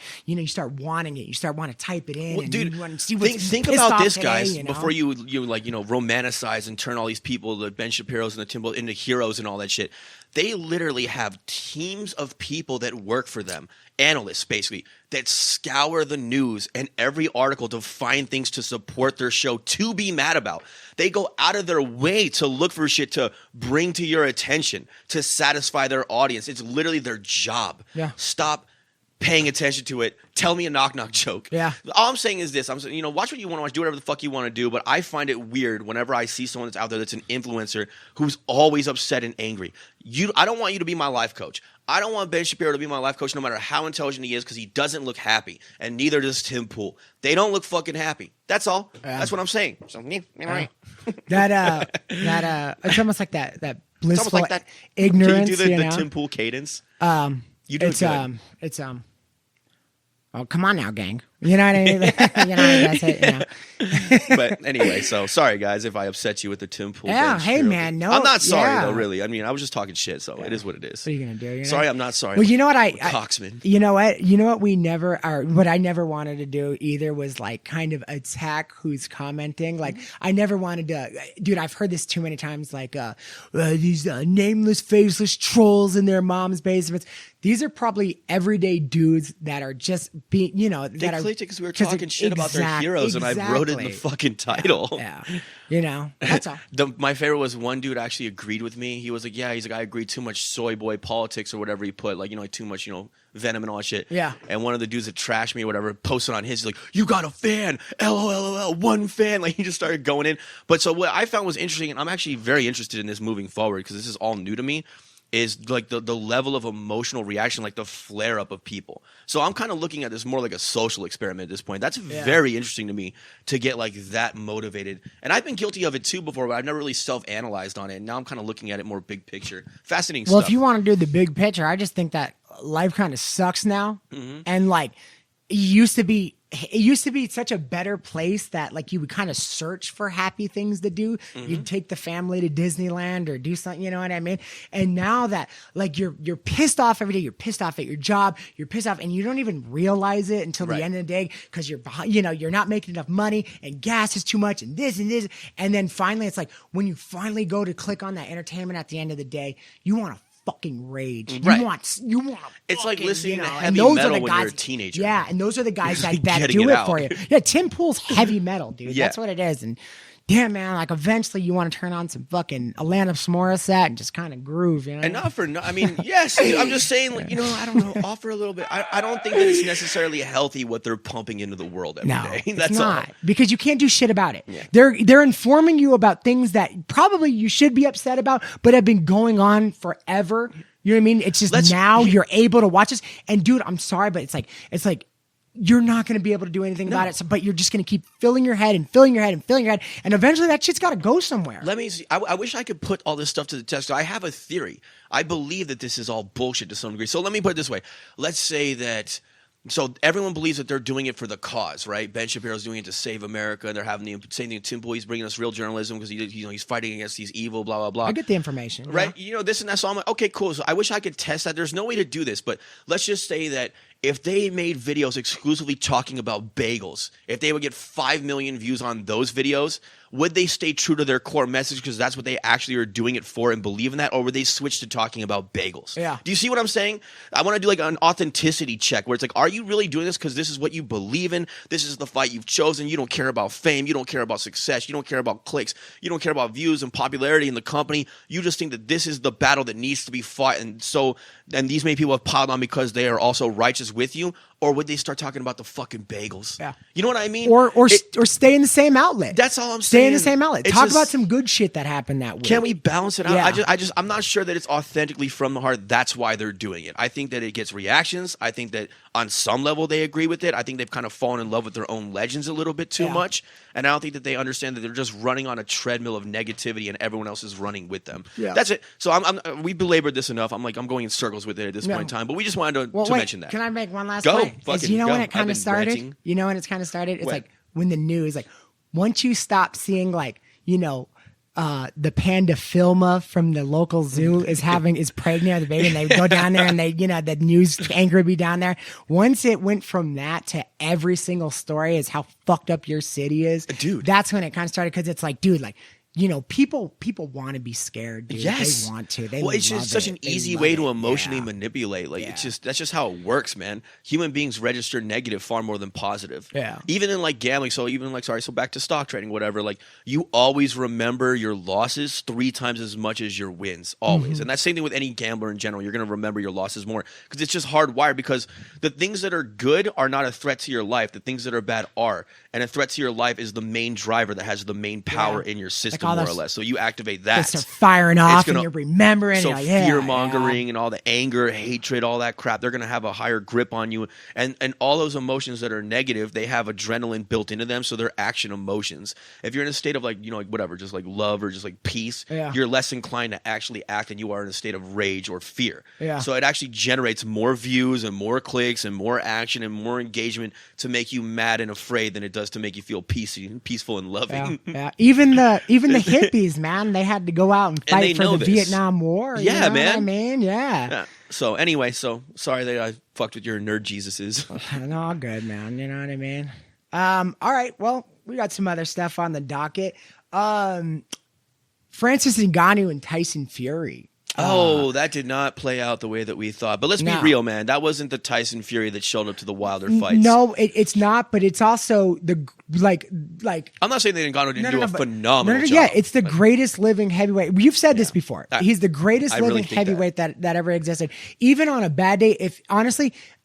wanting it. You start wanting to type it in. Well, dude, you want to see what's think pissed about off this, today, guys, you know? before you romanticize and turn all these people, the Ben Shapiro's and the Tim into heroes and all that shit. They literally have teams of people that work for them, analysts basically, that scour the news and every article to find things to support their show to be mad about. They go out of their way to look for shit to bring to your attention, to satisfy their audience. It's literally their job. Yeah. Stop paying attention to it. Tell me a knock-knock joke. Yeah. All I'm saying is this. I'm saying, watch what you want to watch. Do whatever the fuck you want to do. But I find it weird whenever I see someone that's out there that's an influencer who's always upset and angry. I don't want you to be my life coach. I don't want Ben Shapiro to be my life coach no matter how intelligent he is, because he doesn't look happy. And neither does Tim Pool. They don't look fucking happy. That's all. That's what I'm saying. So, right. It's almost like that blissful like that. ignorance. Can you do the know? Tim Pool cadence? You do it's oh, come on now, gang. You know what I mean? That's it. You know. But anyway, so sorry guys if I upset you with the Tim Pool. Yeah, Ben hey Shapiro. man, no, I'm not sorry yeah. though. Really, I mean, I was just talking shit, so it is what it is. What are you gonna do? Sorry, I'm not sorry. Well, you know what Coxman. You know what we never are. What I never wanted to do either was like kind of attack who's commenting. Like I never wanted to, dude. I've heard this too many times. Like these nameless, faceless trolls in their mom's basements. These are probably everyday dudes that are just being, They clicked it because we were talking shit about their heroes, and I wrote it in the fucking title. Yeah. That's all. My favorite was one dude actually agreed with me. He was like, yeah, I agree, too much soy boy politics or whatever he put, like, like too much, venom and all that shit. Yeah. And one of the dudes that trashed me or whatever posted on his, he's like, you got a fan, LOL, one fan. Like, he just started going in. But so what I found was interesting, and I'm actually very interested in this moving forward because this is all new to me. is like the level of emotional reaction, like the flare up of people. So I'm kind of looking at this more like a social experiment at this point. That's very interesting to me to get like that motivated. And I've been guilty of it too before, but I've never really self-analyzed on it. And now I'm kind of looking at it more big picture. Fascinating Well, stuff. if you want to do the big picture, I just think that life kind of sucks now. And like it used to be such a better place that like you would kind of search for happy things to do. You'd take the family to Disneyland or do something, you know what I mean? And now that like you're pissed off every day, you're pissed off at your job, you're pissed off and you don't even realize it until the end of the day because you're behind, you're not making enough money and gas is too much and this and this. And then finally it's like when you finally go to click on that entertainment at the end of the day, you want to fucking rage. You want it's like listening to heavy and those metal are the when guys, you're a teenager. Yeah, and those are the guys that Getting do it it out. for you. Yeah, Tim Pool's heavy metal, dude. That's what it is. And damn, man, like eventually you want to turn on some fucking Alanis Morissette and just kind of groove, And not for I mean, yes, I'm just saying, like, I don't know, offer a little bit. I don't think that it's necessarily healthy what they're pumping into the world every day. That's it's not all. because you can't do shit about it. Yeah. They're informing you about things that probably you should be upset about, but have been going on forever. You know what I mean? It's just now you're able to watch this. And dude, I'm sorry, but it's like you're not going to be able to do anything about it. So, but you're just going to keep filling your head and filling your head and filling your head. And eventually that shit's got to go somewhere. Let me see. I wish I could put all this stuff to the test. I have a theory. I believe that this is all bullshit to some degree. So let me put it this way. Let's say that. So everyone believes that they're doing it for the cause, right? Ben Shapiro's doing it to save America, and they're having the same thing. Tim Pool, he's bringing us real journalism because he's fighting against these evil, blah blah blah. I get the information, right? Yeah. This and that. So I'm like, okay, cool. So I wish I could test that. There's no way to do this, but let's just say that if they made videos exclusively talking about bagels, if they would get 5 million views on those videos, would they stay true to their core message because that's what they actually are doing it for and believe in that, or would they switch to talking about bagels? Yeah. Do you see what I'm saying? I want to do like an authenticity check where it's like, are you really doing this because this is what you believe in? This is the fight you've chosen. You don't care about fame. You don't care about success. You don't care about clicks. You don't care about views and popularity in the company. You just think that this is the battle that needs to be fought. And these many people have piled on because they are also righteous with you. Or would they start talking about the fucking bagels? Yeah. You know what I mean? Or stay in the same outlet. That's all I'm saying. Stay in the same outlet. It's Talk just, about some good shit that happened that week. Can we balance it out? Yeah. I'm not sure that it's authentically from the heart. That's why they're doing it. I think that it gets reactions. I think that on some level they agree with it. I think they've kind of fallen in love with their own legends a little bit too much. And I don't think that they understand that they're just running on a treadmill of negativity and everyone else is running with them. Yeah. That's it. So we belabored this enough. I'm going in circles with it at this point in time. But we just wanted to mention that. Can I make one last Go. point? Fucking You know go. when it kind I've of been started? ranting. You know when it's kind of started? It's When? like when the news, like once you stop seeing like, the panda Filma from the local zoo is pregnant with a baby and they go down there and they, the news anchor would be down there. Once it went from that to every single story is how fucked up your city is. Dude. That's when it kind of started because it's like, dude, like, people want to be scared, dude. Yes. They want to. It's just such an easy way to emotionally manipulate. Like that's just how it works, man. Human beings register negative far more than positive. Yeah. Even in like gambling, so back to stock trading, whatever, like you always remember your losses 3 times as much as your wins. Always. And that's the same thing with any gambler in general. You're gonna remember your losses more. Because it's just hardwired because the things that are good are not a threat to your life. The things that are bad are. And a threat to your life is the main driver that has the main power in your system. More or less, so you activate that. They start firing off, and you're remembering. So like, fear mongering and all the anger, hatred, all that crap, they're gonna have a higher grip on you. And all those emotions that are negative, they have adrenaline built into them, so they're action emotions. If you're in a state of whatever, just like love or just like peace, you're less inclined to actually act than you are in a state of rage or fear. Yeah. So it actually generates more views and more clicks and more action and more engagement to make you mad and afraid than it does to make you feel peaceful and loving. Yeah. Even the hippies, man, they had to go out and fight for the Vietnam War. Yeah, you know man. What I mean, yeah. So anyway, sorry that I fucked with your nerd Jesuses. No, all good, man. You know what I mean? All right. Well, we got some other stuff on the docket. Francis Ngannou and Tyson Fury. That did not play out the way that we thought. But let's be real, man. That wasn't the Tyson Fury that showed up to the Wilder fights. No, it's not. But it's also the like. I'm not saying that Ngannou didn't do a phenomenal job. Yeah, it's the greatest living heavyweight. You've said this before. He's the greatest living heavyweight that ever existed. Even on a bad day,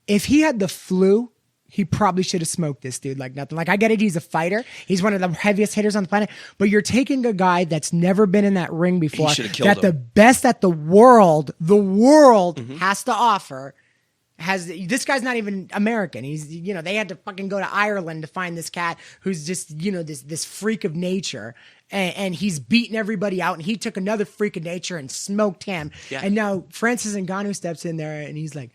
if he had the flu, he probably should have smoked this dude like nothing. Like, I get it, he's a fighter. He's one of the heaviest hitters on the planet. But you're taking a guy that's never been in that ring before, He should have killed that him. the best that the world has to offer. This guy's not even American. He's, they had to fucking go to Ireland to find this cat who's just, this freak of nature. And he's beating everybody out. And he took another freak of nature and smoked him. Yeah. And now Francis Ngannou steps in there and he's like,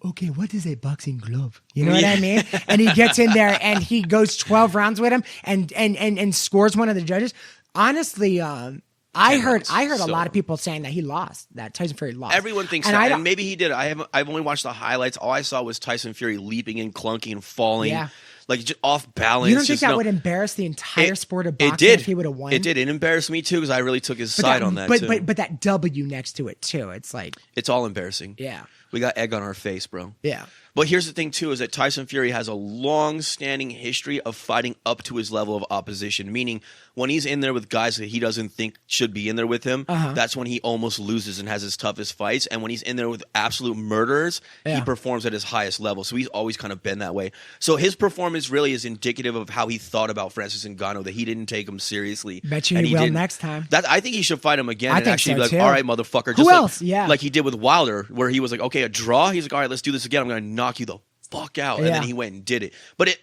okay, what is a boxing glove? You know what I mean? And he gets in there and he goes 12 rounds with him and scores one of the judges. Honestly, I heard a lot of people saying that he lost, that Tyson Fury lost. Everyone thinks that, and maybe he did. I've only watched the highlights. All I saw was Tyson Fury leaping and clunking and falling, like just off balance. You don't think that would embarrass the entire sport of boxing it did. if he would have won? It did. It embarrassed me too because I really took his side on that. But that W next to it too. It's like it's all embarrassing. Yeah, we got egg on our face, bro. Yeah. But here's the thing, too, is that Tyson Fury has a long-standing history of fighting up to his level of opposition, meaning when he's in there with guys that he doesn't think should be in there with him, that's when he almost loses and has his toughest fights. And when he's in there with absolute murderers, he performs at his highest level. So he's always kind of been that way. So his performance really is indicative of how he thought about Francis Ngannou, that he didn't take him seriously. Bet you he will next time. I think he should fight him again and actually so be like, too. all right, motherfucker. Who else? Yeah. Like he did with Wilder, where he was like, okay, a draw? He's like, all right, let's do this again. I'm going to knock you the fuck out. And then he went and did it. But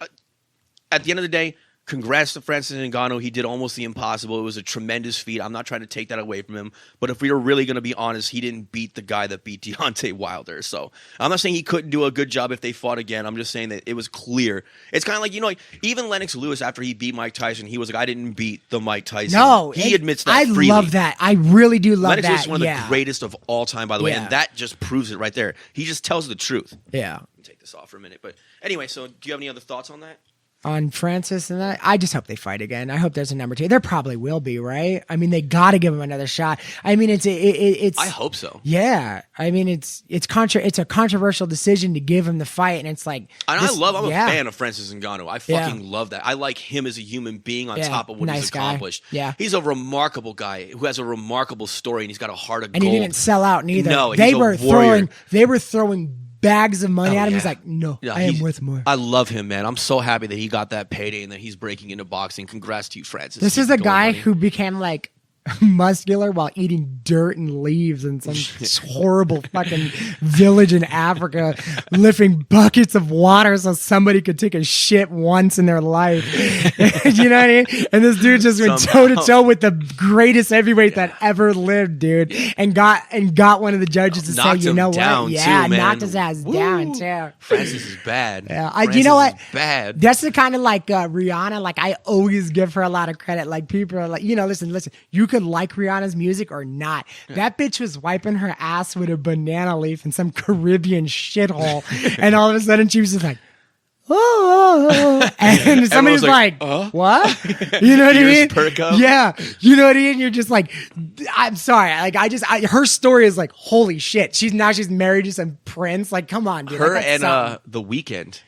at the end of the day, congrats to Francis Ngannou. He did almost the impossible. It was a tremendous feat. I'm not trying to take that away from him. But if we were really going to be honest, he didn't beat the guy that beat Deontay Wilder. So I'm not saying he couldn't do a good job if they fought again. I'm just saying that it was clear. It's kind of like, like even Lennox Lewis, after he beat Mike Tyson, he was like, I didn't beat the Mike Tyson. No. He admits that freely. I love that. I really do love Lennox that. Lewis is one of the greatest of all time, by the way. And that just proves it right there. He just tells the truth. Yeah. Let me take this off for a minute. But anyway, so do you have any other thoughts on that? On Francis and that, I just hope they fight again. I hope there's a number 2. There probably will be, right? I mean, they got to give him another shot. I mean, it's. I hope so. Yeah, I mean, it's a controversial decision to give him the fight, and it's like. And I'm a fan of Francis Ngannou. I fucking love that. I like him as a human being on top of what he's accomplished. Yeah, he's a remarkable guy who has a remarkable story, and he's got a heart of gold. And he didn't sell out neither. No, they were throwing bags of money at him. He's like, no, I am worth more. I love him, man. I'm so happy that he got that payday and that he's breaking into boxing. Congrats to you, Francis. This is a guy who became like muscular while eating dirt and leaves in some horrible fucking village in Africa, lifting buckets of water so somebody could take a shit once in their life. You know what I mean? And this dude just went toe to toe with the greatest heavyweight that ever lived, dude, and got one of the judges to say, you know what? Knocked his ass down too. Francis is bad. Yeah, you know what? Bad. That's the kind of like Rihanna. Like I always give her a lot of credit. Like people are like, listen, you could like Rihanna's music or not. That bitch was wiping her ass with a banana leaf in some Caribbean shithole, and all of a sudden she was just like, oh, and somebody's like, what? You know what I mean? Perk up. Yeah, you know what I mean? You're just like, I'm sorry. Like her story is like, holy shit. She's married to some prince. Like, come on, dude. Her and The Weeknd.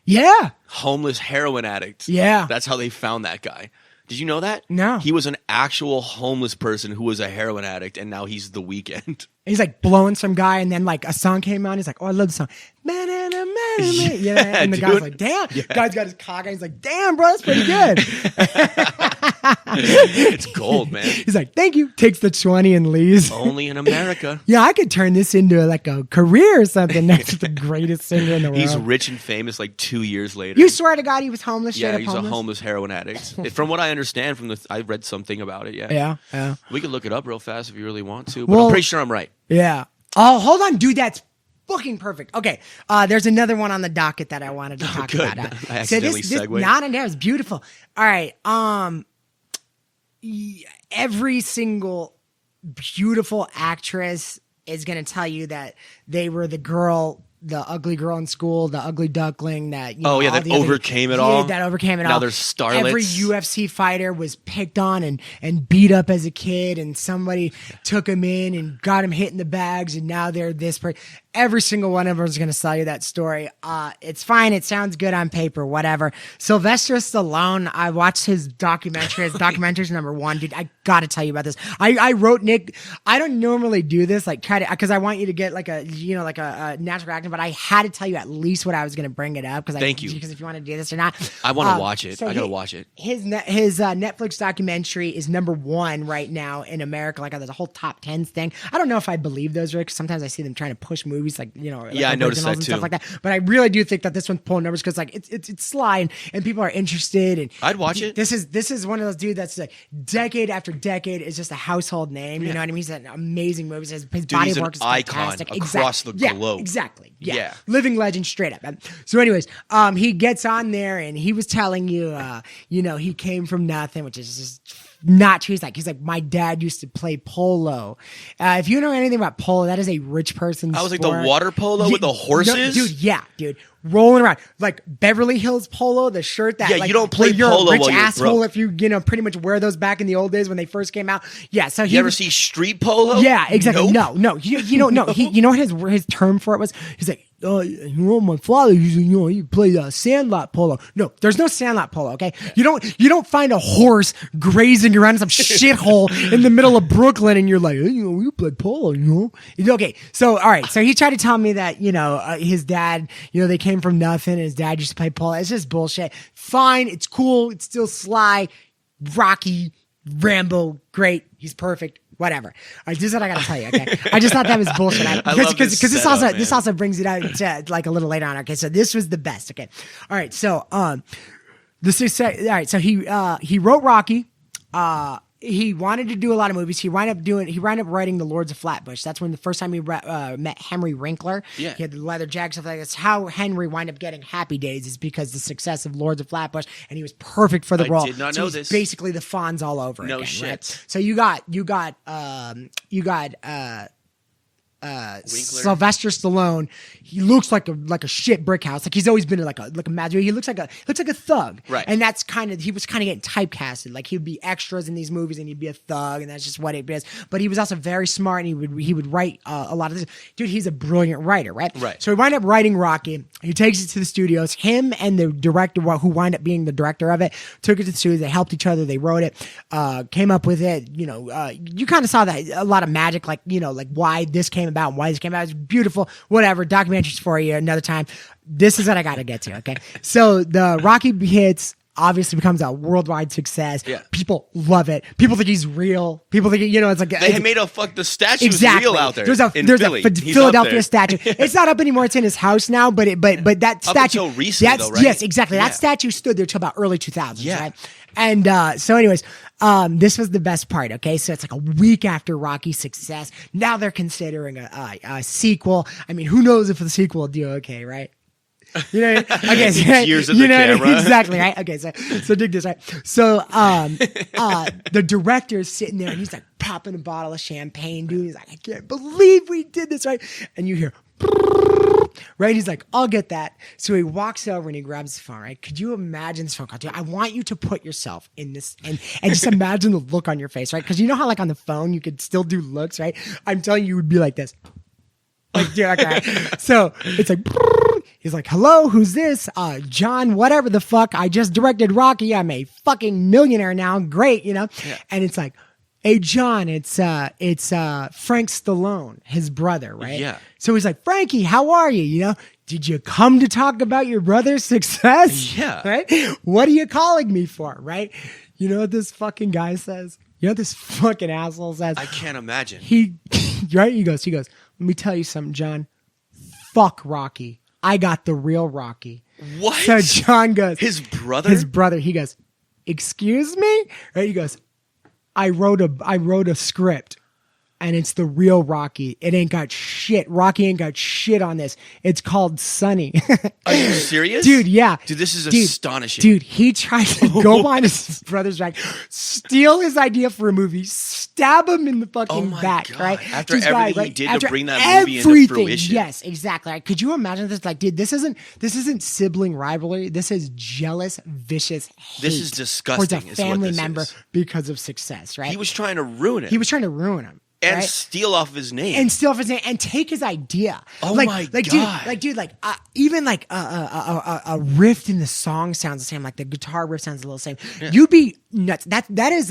Yeah. Homeless heroin addict. Yeah. That's how they found that guy. Did you know that? No. He was an actual homeless person who was a heroin addict, and now he's The Weeknd. He's like blowing some guy, and then like a song came on. He's like, oh, I love the song. And the guy's like, damn. Yeah. Guy's got his cock, and he's like, damn, bro, that's pretty good. It's gold, man. He's like, thank you. Takes the 20 and leaves. Only in America. Yeah, I could turn this into like a career or something. That's the greatest singer in the world. He's rich and famous like 2 years later. You swear to God he was homeless? Yeah, he's a homeless heroin addict. From what I understand I read something about it, Yeah. We could look it up real fast if you really want to, but I'm pretty sure I'm right. Yeah. Oh, hold on, dude. That's fucking perfect. Okay. There's another one on the docket that I wanted to talk about. I accidentally segued. Not in there. It's beautiful. All right. Every single beautiful actress is going to tell you that they were the ugly girl in school, the ugly duckling that that overcame it all. That overcame it all. Now they're starlets. Every UFC fighter was picked on and beat up as a kid, and somebody took him in and got him hit in the bags, and now they're this person. Every single one of them is going to sell you that story. It's fine. It sounds good on paper, whatever. Sylvester Stallone, I watched his documentary. His documentary's number one. Dude, I got to tell you about this. I wrote Nick. I don't normally do this, like try to, because I want you to get like a, you know, like a natural reaction, but I had to tell you at least what I was going to bring it up. Thank you. Because if you want to do this or not. I want to watch it. So I got to watch it. His Netflix documentary is number one right now in America. Like there's a whole top 10s thing. I don't know if I believe those, Rick. Sometimes I see them trying to push movies like, you know, like I noticed that and too. stuff like that. But I really do think that this one's pulling numbers because like it's sly and people are interested. And I'd watch it. This is one of those dudes that's like decade after decade is just a household name. You know what I mean? He's an amazing movie. His body he's of an work is icon fantastic. across the globe. Yeah, exactly. Yeah. Living legend straight up. So anyways, he gets on there and he was telling you, you know, he came from nothing, which is just not true. He's like, my dad used to play polo. If you know anything about polo, that is a rich person's I was like sport. the water polo with the horses? No, dude. Rolling around like Beverly Hills polo, the shirt that you don't play where you're polo a rich while you're asshole broke. if you pretty much wear those back in the old days when they first came out. Yeah, so You ever see street polo? Yeah, exactly. Nope. No. You don't know. You know what his term for it was? He's like, you know, my father usually, you know, he played sandlot polo. No, there's no sandlot polo. Okay, you don't find a horse grazing around some shithole in the middle of Brooklyn, and you're like, hey, you know, you play polo, you know? Okay, so all right, so he tried to tell me that you know his dad, you know, they came from nothing, and his dad used to play polo. It's just bullshit. Fine, it's cool. It's still sly, Rocky, Rambo, great. He's perfect. Whatever. All right, this is what I gotta tell you. Okay, I just thought that was bullshit. Because this also brings it out to like a little later on. Okay, so this was the best. Okay, all right. So the success. All right, so he wrote Rocky. He wanted to do a lot of movies. He wound up writing The Lords of Flatbush. That's when the first time he met Henry Winkler. Yeah. He had the leather jacket, stuff like that. That's how Henry wound up getting Happy Days is because the success of Lords of Flatbush, and he was perfect for the role. I did not so know he's this. Basically, the Fonz all over No again. shit. Right? So you got Sylvester Stallone. He looks like a shit brick house. Like he's always been like a mad dude. He looks like a thug. Right. And that's he was kind of getting typecasted. Like he would be extras in these movies and he'd be a thug, and that's just what it is. But he was also very smart, and he would write a lot of this. Dude, he's a brilliant writer, right? Right. So he wound up writing Rocky. He takes it to the studios. Him and the director, who wound up being the director of it, took it to the studios. They helped each other. They wrote it, came up with it. You know, you kind of saw that a lot of magic, like, you know, like why this came about and why this came about. It's beautiful. Whatever. Documentaries for you another time. This is what I got to get to. Okay. So the Rocky hits. Obviously becomes a worldwide success. Yeah. People love it. People think he's real. People think, you know, it's like They made the statue's exactly real out there. There's in a Philly. He's Philadelphia up there. statue. It's not up anymore. It's in his house now. But that statue. Up until recently, though, right? Yes, exactly. Yeah. That statue stood there till about early 2000s. Yeah. Right. And so, anyways, this was the best part. Okay, so it's like a week after Rocky's success. Now they're considering a sequel. I mean, who knows if the sequel will do okay, right? You know, okay, so, years of the camera. exactly, right? Okay, so dig this, right? So, the director's sitting there and he's like popping a bottle of champagne, dude. He's like, I can't believe we did this, right? And you hear, right? He's like, I'll get that. So he walks over and he grabs the phone, right? Could you imagine this phone call? Dude, I want you to put yourself in this and just imagine the look on your face, right? Because you know how like on the phone you could still do looks, right? I'm telling you, you would be like this. Like, dude, okay. So it's like, he's like, hello, who's this? John, whatever the fuck. I just directed Rocky. I'm a fucking millionaire now. Great, you know? Yeah. And it's like, hey, John, it's Frank Stallone, his brother, right? Yeah. So he's like, Frankie, how are you? You know, did you come to talk about your brother's success? Yeah. Right? What are you calling me for? Right? You know what this fucking guy says? You know what this fucking asshole says? I can't imagine. Right? He goes, let me tell you something, John. Fuck Rocky. I got the real Rocky. What? So John goes, His brother? He goes, excuse me? Right? He goes, I wrote a script. And it's the real Rocky. It ain't got shit. Rocky ain't got shit on this. It's called Sonny. Are you serious? Dude, yeah. Dude, this is astonishing. Dude, he tried to go on his brother's back, steal his idea for a movie, stab him in the fucking back, God. right? After This everything guy, he did after to bring that movie into fruition. Yes, exactly. Right? Could you imagine this? Like, dude, this isn't sibling rivalry. This is jealous, vicious hate. This is disgusting. Towards a family member because of success, right? He was trying to ruin it. He was trying to ruin him. And right? steal off his name. And steal off his name and take his idea. Oh like, my like, God. Dude, even like a riff in the song sounds the same. Like the guitar riff sounds a little same. Yeah. You'd be nuts. That is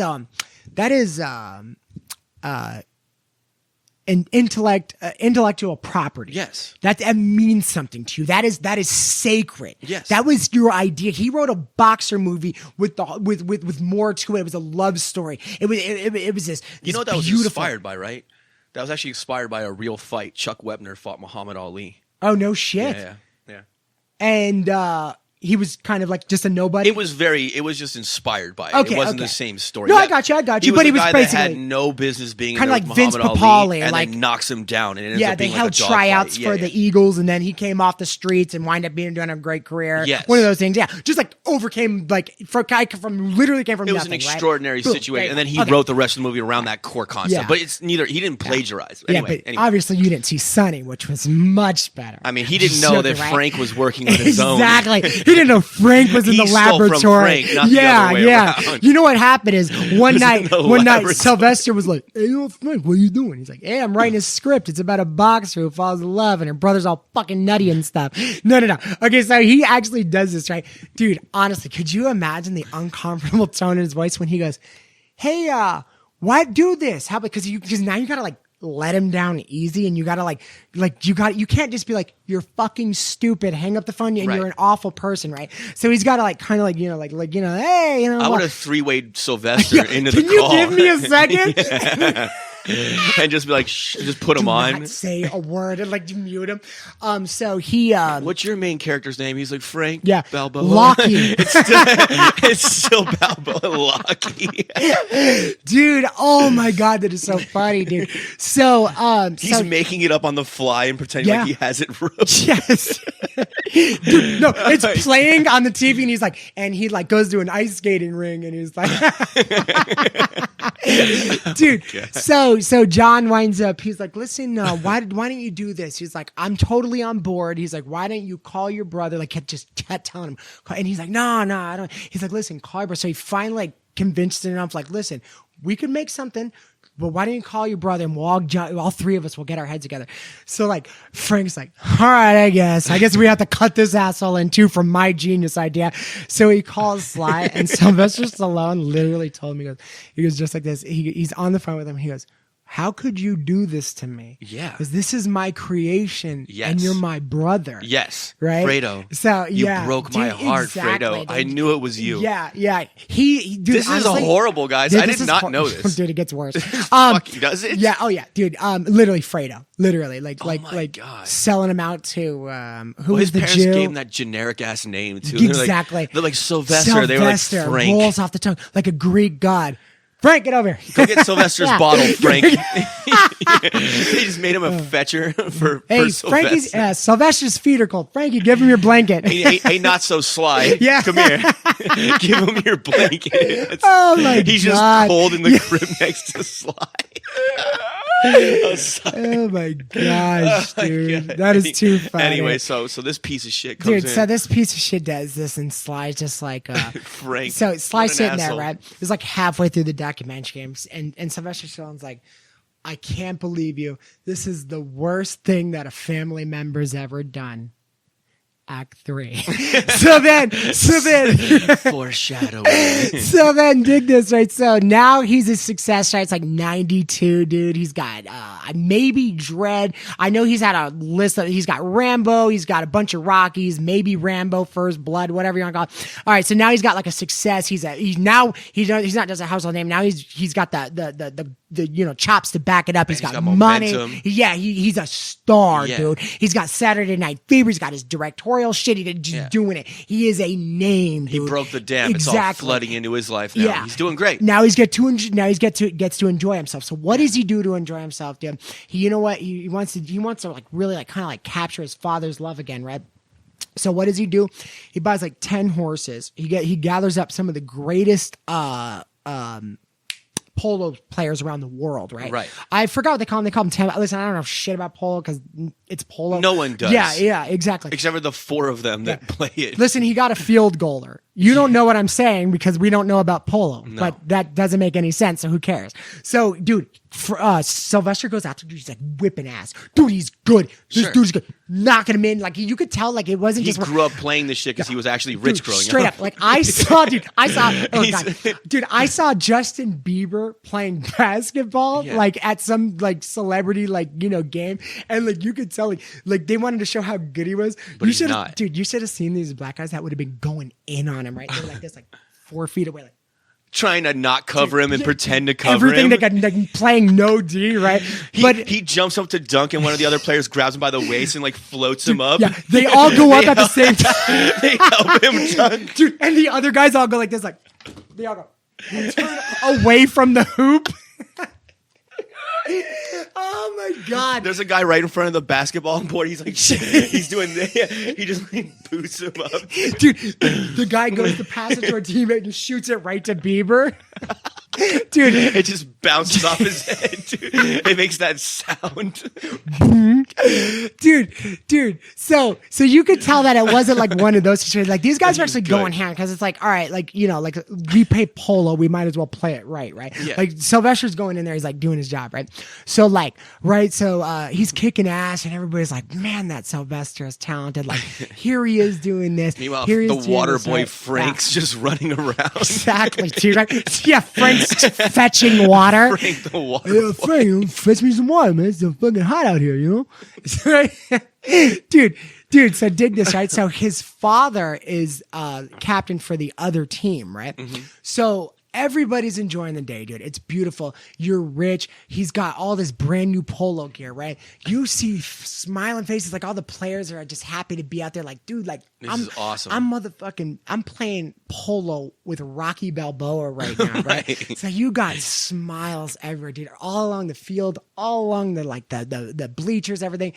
an intellectual property. Yes. That means something to you. That is sacred. Yes. That was your idea. He wrote a boxer movie with more to it. It was a love story. It was this. You know what that was beautiful. inspired by, right? That was actually inspired by a real fight. Chuck Wepner fought Muhammad Ali. Oh no shit. Yeah. And he was kind of like just a nobody. It was just inspired by it. Okay, It wasn't okay. the same story. No, I got you. He was But he the was guy basically that had no business being kind in of there like with Vince Muhammad Papale, Ali, and like- then knocks him down. And it ends yeah, up they being held like a dog tryouts fight. for the Eagles, and then he came off the streets and wound up doing a great career. Yes. One of those things. Yeah, just like overcame like for a guy from literally came from It was nothing. an right? extraordinary Boom, situation, and there then you he go. wrote the rest of the movie around that core concept. Yeah. But it's neither. He didn't plagiarize. Yeah, Anyway, but obviously you didn't see Sonny, which was much better. I mean, he didn't know that Right? Frank was working with his own. Exactly. He didn't know Frank was in He the stole from laboratory. Frank, not the yeah, other way yeah. around. You know what happened is one Was in night, the laboratory. Sylvester was like, "Hey, yo, Frank, what are you doing?" He's like, "Hey, I'm writing a script. It's about a boxer who falls in love, and her brother's all fucking nutty and stuff." No. Okay, so he actually does this, right, dude? Honestly, could you imagine the uncomfortable tone in his voice when he goes, "Hey, why do this? How? Because now you gotta like." Let him down easy, and you gotta you can't just be like, "You're fucking stupid, hang up the phone, and Right. you're an awful person," right? So he's gotta like kind of like hey, I would have three-way Sylvester into the can call. you give me a second? And just be like, shh, just put him Do on. not say a word and like mute him. So he What's your main character's name? He's like Frank yeah, Balboa. Lockie. It's still Balboa Lockie. Dude, oh my god, that is so funny, dude. So He's making it up on the fly and pretending Yeah. like he has it wrote. yes. Dude, no, it's playing on the TV, and he's like, and he like goes to an ice skating ring, and he's like, dude. So John winds up. He's like, "Listen, why don't you do this?" He's like, "I'm totally on board." He's like, "Why don't you call your brother?" Like, kept telling him, and he's like, "No, I don't." He's like, "Listen, call your brother." So he finally like convinced him enough. Like, "Listen, we could make something." But why don't you call your brother and we'll all three of us will get our heads together. So like Frank's like, "All right, I guess we have to cut this asshole in two from my genius idea." So he calls Sly, and Sylvester Stallone literally told me, he goes just like this. He's on the phone with him. He goes, "How could you do this to me? Yeah. Because this is my creation, Yes. and you're my brother." Yes. Right? Fredo. So You yeah, broke my dude, heart, exactly, Fredo. dude. I knew it was you. Yeah. He dude, This honestly, is horrible, guys. dude, I this did is not know this. Dude, it gets worse. Fucking does it? Yeah. Oh yeah, dude. Literally Fredo. Literally, like my God. selling him out to who Well, was his the parents Jew? gave him that generic ass name too. Exactly. They're like Sylvester. They were like Sylvester Frank. rolls off the tongue like a Greek god. Frank, get over here. Go get Sylvester's Yeah. bottle, Frank. They just made him a fetcher for Hey, Sylvester. Frankie's Sylvester's feet are cold. Frankie, give him your blanket. Hey, not so sly. Yeah. Come here. Give him your blanket. It's- Oh my He's God. just cold in the crib next to Sly. Oh my gosh, dude, that is too funny. Anyway, so this piece of shit comes dude, in. so this piece of shit does this, and Sly's just like, Frank. so Sly's what an sitting there, asshole. right? It's like halfway through the documentary games, and Sylvester Stallone's like, "I can't believe you. This is the worst thing that a family member's ever done." Act 3. so then Foreshadowing. so then dig this, right? So now he's a success, right? It's like 92, dude. He's got maybe Dread. I know he's had a list of, he's got Rambo, he's got a bunch of Rockies, maybe Rambo, First Blood, whatever you want to call it. All right, so now he's got like a success. He's not just a household name. Now he's got the chops to back it up. He's got money. momentum. Yeah, he's a star, Yeah. dude. He's got Saturday Night Fever. He's got his directorial shit. He's just doing it. He is a name, dude. He broke the dam. It's all flooding into his life now. Yeah. He's doing great. Now he gets to enjoy himself. So what does he do to enjoy himself, dude? You know what? He wants to like really like kind of like capture his father's love again, right? So what does he do? He buys like 10 horses. He gathers up some of the greatest polo players around the world, right? Right. I forgot what they call them. They call them 10. Listen, I don't know shit about polo because it's polo. No one does. Yeah, exactly. Except for the 4 of them that play it. Listen, he got a field goaler. You don't know what I'm saying because we don't know about polo, but that doesn't make any sense. So who cares? So, dude, Sylvester goes out to dude, he's like whipping ass. Dude, he's good. This dude's good. Knocking him in. Like you could tell like it wasn't He just grew up playing this shit because he was actually rich growing straight up. up. Like I saw I saw Justin Bieber playing basketball like at some like celebrity like game, and like you could tell like they wanted to show how good he was. But he's not. Dude, you should have seen these black guys that would have been going in on him, right? They were like this, like 4 feet away, like trying to not cover him and pretend to cover him. Everything like playing no D, right? He jumps up to dunk and one of the other players grabs him by the waist and like floats him up. Yeah, they all go up at the same time. They help him dunk. Dude, and the other guys all go like this, like they all go turn away from the hoop. Oh my God! There's a guy right in front of the basketball board. He's like, he's doing this. He just like boosts him up. Dude, the guy goes to pass it to a teammate and shoots it right to Bieber. Dude, it just bounces off his head. Dude. It makes that sound. dude. So you could tell that it wasn't like one of those situations. Like these guys are actually going hand because it's like, all right, like like we pay polo, we might as well play it right? Yeah. Like Sylvester's going in there, he's like doing his job, right? So like, right, so he's kicking ass, and everybody's like, man, that Sylvester is talented. Like here he is doing this. Meanwhile, here the water boy Frank's just running around. Exactly, dude. Right? Yeah, Frank's fetching water. Frank the water boy. Frank, fetch me some water, man. It's so fucking hot out here, you know? Dude, so dig this, right? So his father is captain for the other team, right? Mm-hmm. So everybody's enjoying the day, dude. It's beautiful. You're rich. He's got all this brand new polo gear, right? You see smiling faces, like all the players are just happy to be out there. Like, dude, like this is awesome. I'm playing polo with Rocky Balboa right now, right? So you got smiles everywhere, dude. All along the field, all along the bleachers, everything.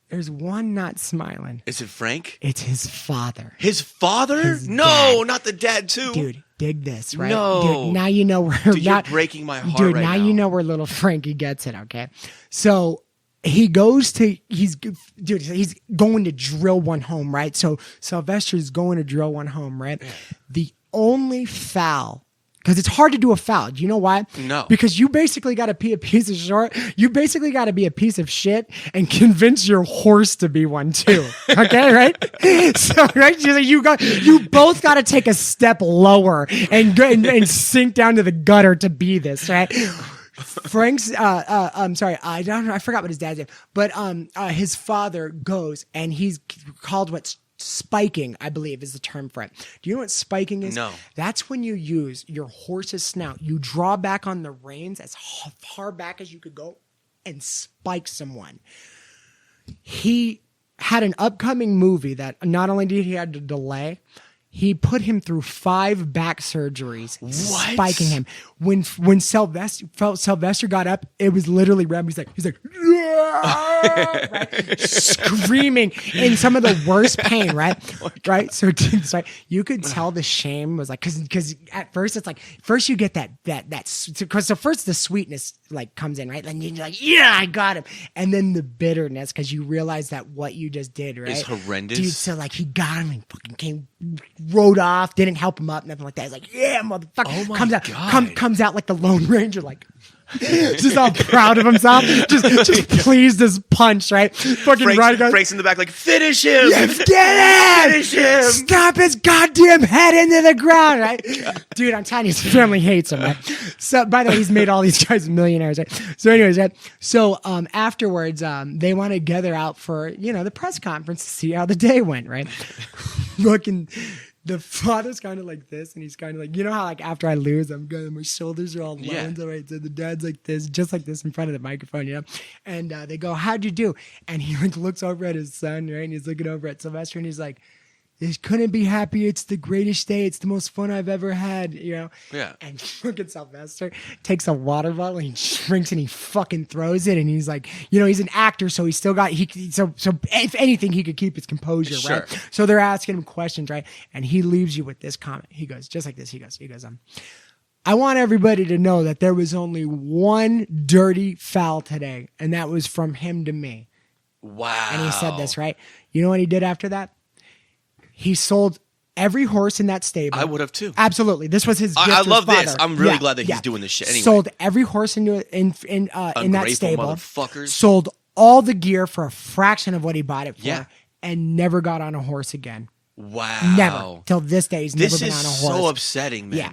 There's one not smiling. Is it Frank? It's his father. His father? His no, dad. Not the dad too. Dude, dig this, right? No. Dude, now you know where you're breaking my heart dude, right now. Now you know where little Frankie gets it, okay? So he's going to drill one home, right? So Sylvester's going to drill one home, right? Yeah. The only foul, because it's hard to do a foul. Do you know why? No. Because you basically got to be a piece of short. You basically got to be a piece of shit and convince your horse to be one too. Okay, right? So right, you both got to take a step lower and sink down to the gutter to be this, right? Frank's I'm sorry, I don't know, I forgot what his dad's name, but his father goes and he's called what's spiking, I believe is the term for it. Do you know what spiking is? No. That's when you use your horse's snout. You draw back on the reins as far back as you could go and spike someone. He had an upcoming movie that not only did he had to delay, he put him through 5 back surgeries, spiking him. When Sylvester got up, it was literally red. He's like, right? Screaming in some of the worst pain, right? Right. So you could tell the shame was like, because at first it's like, first you get because first the sweetness like comes in, right? And you're like, yeah, I got him. And then the bitterness, because you realize that what you just did, right? Is horrendous. Dude, so like he got him and fucking rode off, didn't help him up, nothing like that. He's like, yeah, motherfucker. Oh my God. Comes out like the Lone Ranger, like just all proud of himself, just pleased as punch, right? Fucking Frank's in the back, like, finish him, yes, get it, finish him, stomp his goddamn head into the ground, right? Dude, I'm telling you, his family hates him, right? So, by the way, he's made all these guys millionaires, right? So, anyways, right? So, afterwards, they want to gather out for the press conference to see how the day went, right? Looking. The father's kind of like this, and he's kind of like, you know how like after I lose, my shoulders are all low, right? So the dad's like this, just like this in front of the microphone, And they go, "How'd you do?" And he like looks over at his son, right? And he's looking over at Sylvester, and he's like, "This couldn't be happier. It's the greatest day. It's the most fun I've ever had." Yeah. And fucking Sylvester takes a water bottle, and he drinks, and he fucking throws it, and he's like, he's an actor, so he's still got so if anything, he could keep his composure, sure. right? So they're asking him questions, right? And he leaves you with this comment. He goes just like this. He goes, "I want everybody to know that there was only one dirty foul today, and that was from him to me." Wow. And he said this, right? You know what he did after that? He sold every horse in that stable. I would have too. Absolutely. This was his gift I to love his this. father. I'm really glad that he's doing this shit anyway. Sold every horse in that Ungrateful stable. motherfuckers. Sold all the gear for a fraction of what he bought it for. Yeah. And never got on a horse again. Wow. Never. Till this day, he's never been on a horse. This is so upsetting, man. Yeah.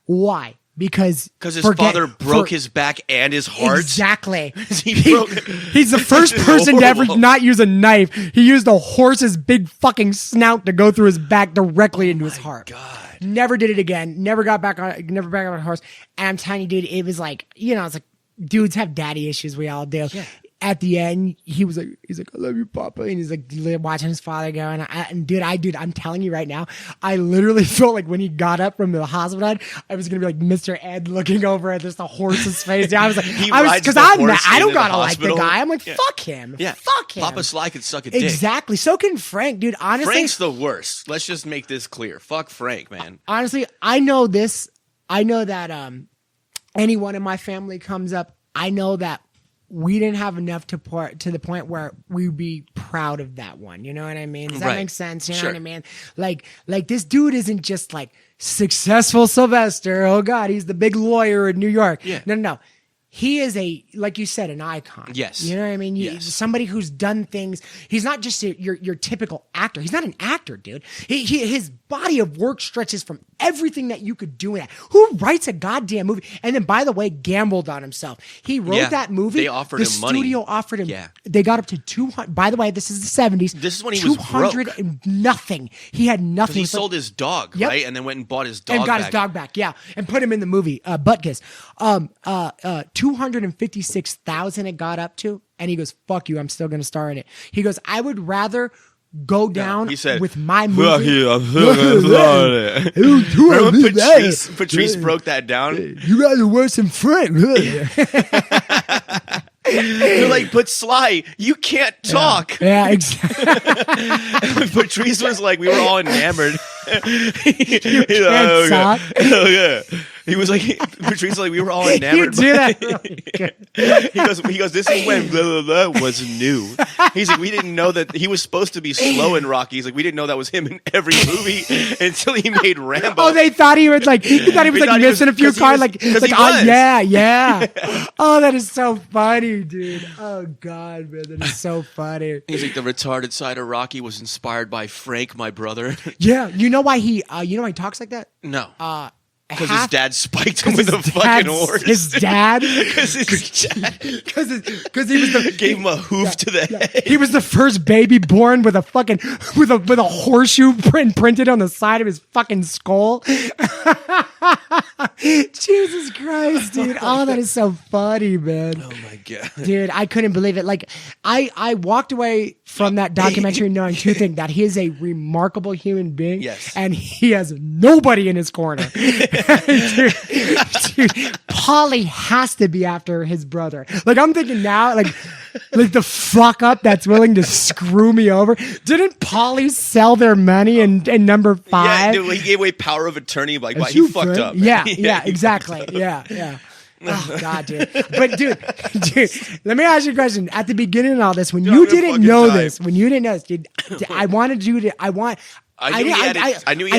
Why? Because his father broke his back and his heart. Exactly. He's the first person to ever not use a knife. He used a horse's big fucking snout to go through his back directly into his heart. God. Never did it again. Never got back on a horse. And I'm telling you, dude, it was like, it's like dudes have daddy issues. We all do. Yeah. At the end, he's like, I love you, Papa. And he's like watching his father go. And dude, I'm telling you right now, I literally felt like when he got up from the hospital, I was going to be like Mr. Ed looking over at just the horse's face. I was like, because I don't got to like the guy. I'm like, fuck him. Yeah. Fuck him. Papa Sly could suck a dick. Exactly. So can Frank, dude. Honestly. Frank's the worst. Let's just make this clear. Fuck Frank, man. Honestly, I know this. I know that anyone in my family comes up, I know that we didn't have enough to the point where we'd be proud of that one. You know what I mean? Does that make sense? You know what I mean? Like this dude isn't just like successful Sylvester. Oh God, he's the big lawyer in New York. Yeah. No. He is like you said, an icon. Yes. You know what I mean? Somebody who's done things. He's not just your typical actor. He's not an actor, dude. His body of work stretches from everything that you could do in that. Who writes a goddamn movie? And then, by the way, gambled on himself. He wrote that movie. They offered him money. The studio offered him. Yeah. They got up to 200. By the way, this is the 70s. This is when he was broke. 200 and nothing. He had nothing. He sold his dog, right? And then went and bought his dog and got back. his dog back, yeah, and put him in the movie Butt Kiss. 256,000 it got up to, and he goes, "Fuck you, I'm still gonna star in it." He goes, "I would rather go down with my movie." Fuck you, I'm still gonna star in it. Remember Patrice broke that down? You guys are worse than Frank. You're like, but Sly, you can't talk. Yeah, exactly. Patrice was like, we were all enamored. You can't talk. Oh yeah. He was like, Patrice was like, we were all enamored. You do that really good. He goes, this is when blah, blah, blah was new. He's like, we didn't know that he was supposed to be slow in Rocky. He's like, we didn't know that was him in every movie until he made Rambo. Oh, they thought he was like, missing a few cards. Yeah. Oh, that is so funny, dude. Oh God, man, that is so funny. He's like, the retarded side of Rocky was inspired by Frank, my brother. Yeah, you know why he talks like that? No. Because his dad spiked him with a fucking horse. His dad? Because he was gave him a hoof to the head. He was the first baby born with a fucking with a horseshoe printed on the side of his fucking skull. Jesus Christ, dude. Oh, that is so funny, man. Oh my God. Dude, I couldn't believe it. Like I walked away from that documentary knowing two things: that he is a remarkable human being, yes, and he has nobody in his corner. dude, Paulie has to be after his brother. Like I'm thinking now, like the fuck up that's willing to screw me over. Didn't Paulie sell their money in number 5? Yeah, dude, he gave away power of attorney. Like, why he fucked up? Yeah, exactly. Yeah. Oh God, dude. But dude, let me ask you a question. At the beginning of all this, when you didn't know this, dude, I wanted you to. I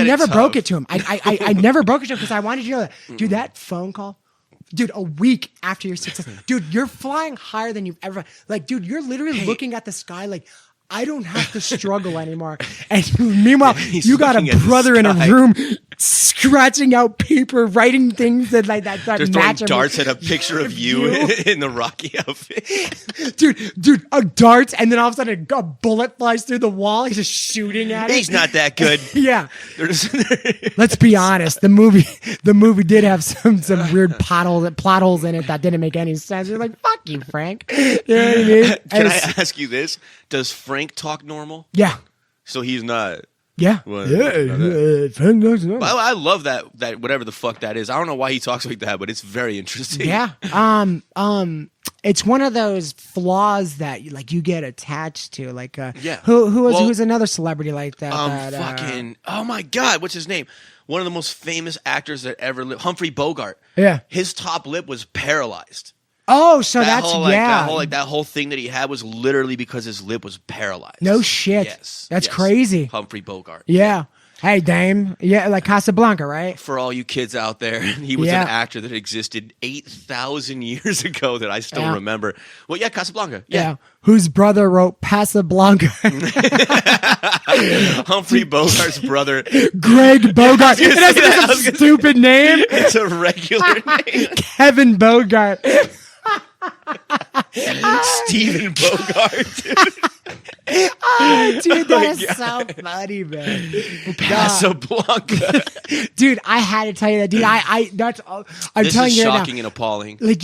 never broke it to him. I never broke it to him because I wanted you to know that, dude. That phone call, dude, a week after your success, dude, you're flying higher than you've ever. Like, dude, you're literally looking at the sky like, I don't have to struggle anymore. And meanwhile, you got a brother in a room scratching out paper, writing things that just match throwing darts at a picture of you in the Rocky outfit. Dude, a dart, and then all of a sudden a bullet flies through the wall. He's just shooting at it. He's not that good. Yeah. Let's be honest. The movie did have some weird plot holes in it that didn't make any sense. You're like, fuck you, Frank. You know what I mean? Can I ask you this? Does Frank talk normal? Yeah. So he's not. Yeah. I love that whatever the fuck that is. I don't know why he talks like that, but it's very interesting. Yeah. It's one of those flaws that like you get attached to. Like who's another celebrity like that? Oh my God, what's his name? One of the most famous actors that ever lived, Humphrey Bogart. Yeah. His top lip was paralyzed. Oh, so that whole thing that he had was literally because his lip was paralyzed. No shit. Yes. That's crazy. Humphrey Bogart. Yeah. Hey, Dame. Yeah, like Casablanca, right? For all you kids out there, he was an actor that existed 8,000 years ago that I still remember. Well, yeah, Casablanca. Yeah. Whose brother wrote Casablanca? Humphrey Bogart's brother. Greg Bogart. It has a stupid name. It's a regular name. Kevin Bogart. Stephen Bogart, dude. Oh, dude, that is so funny, man. Casablanca. Dude, I had to tell you that, dude. I'm This telling is you shocking now, and appalling. like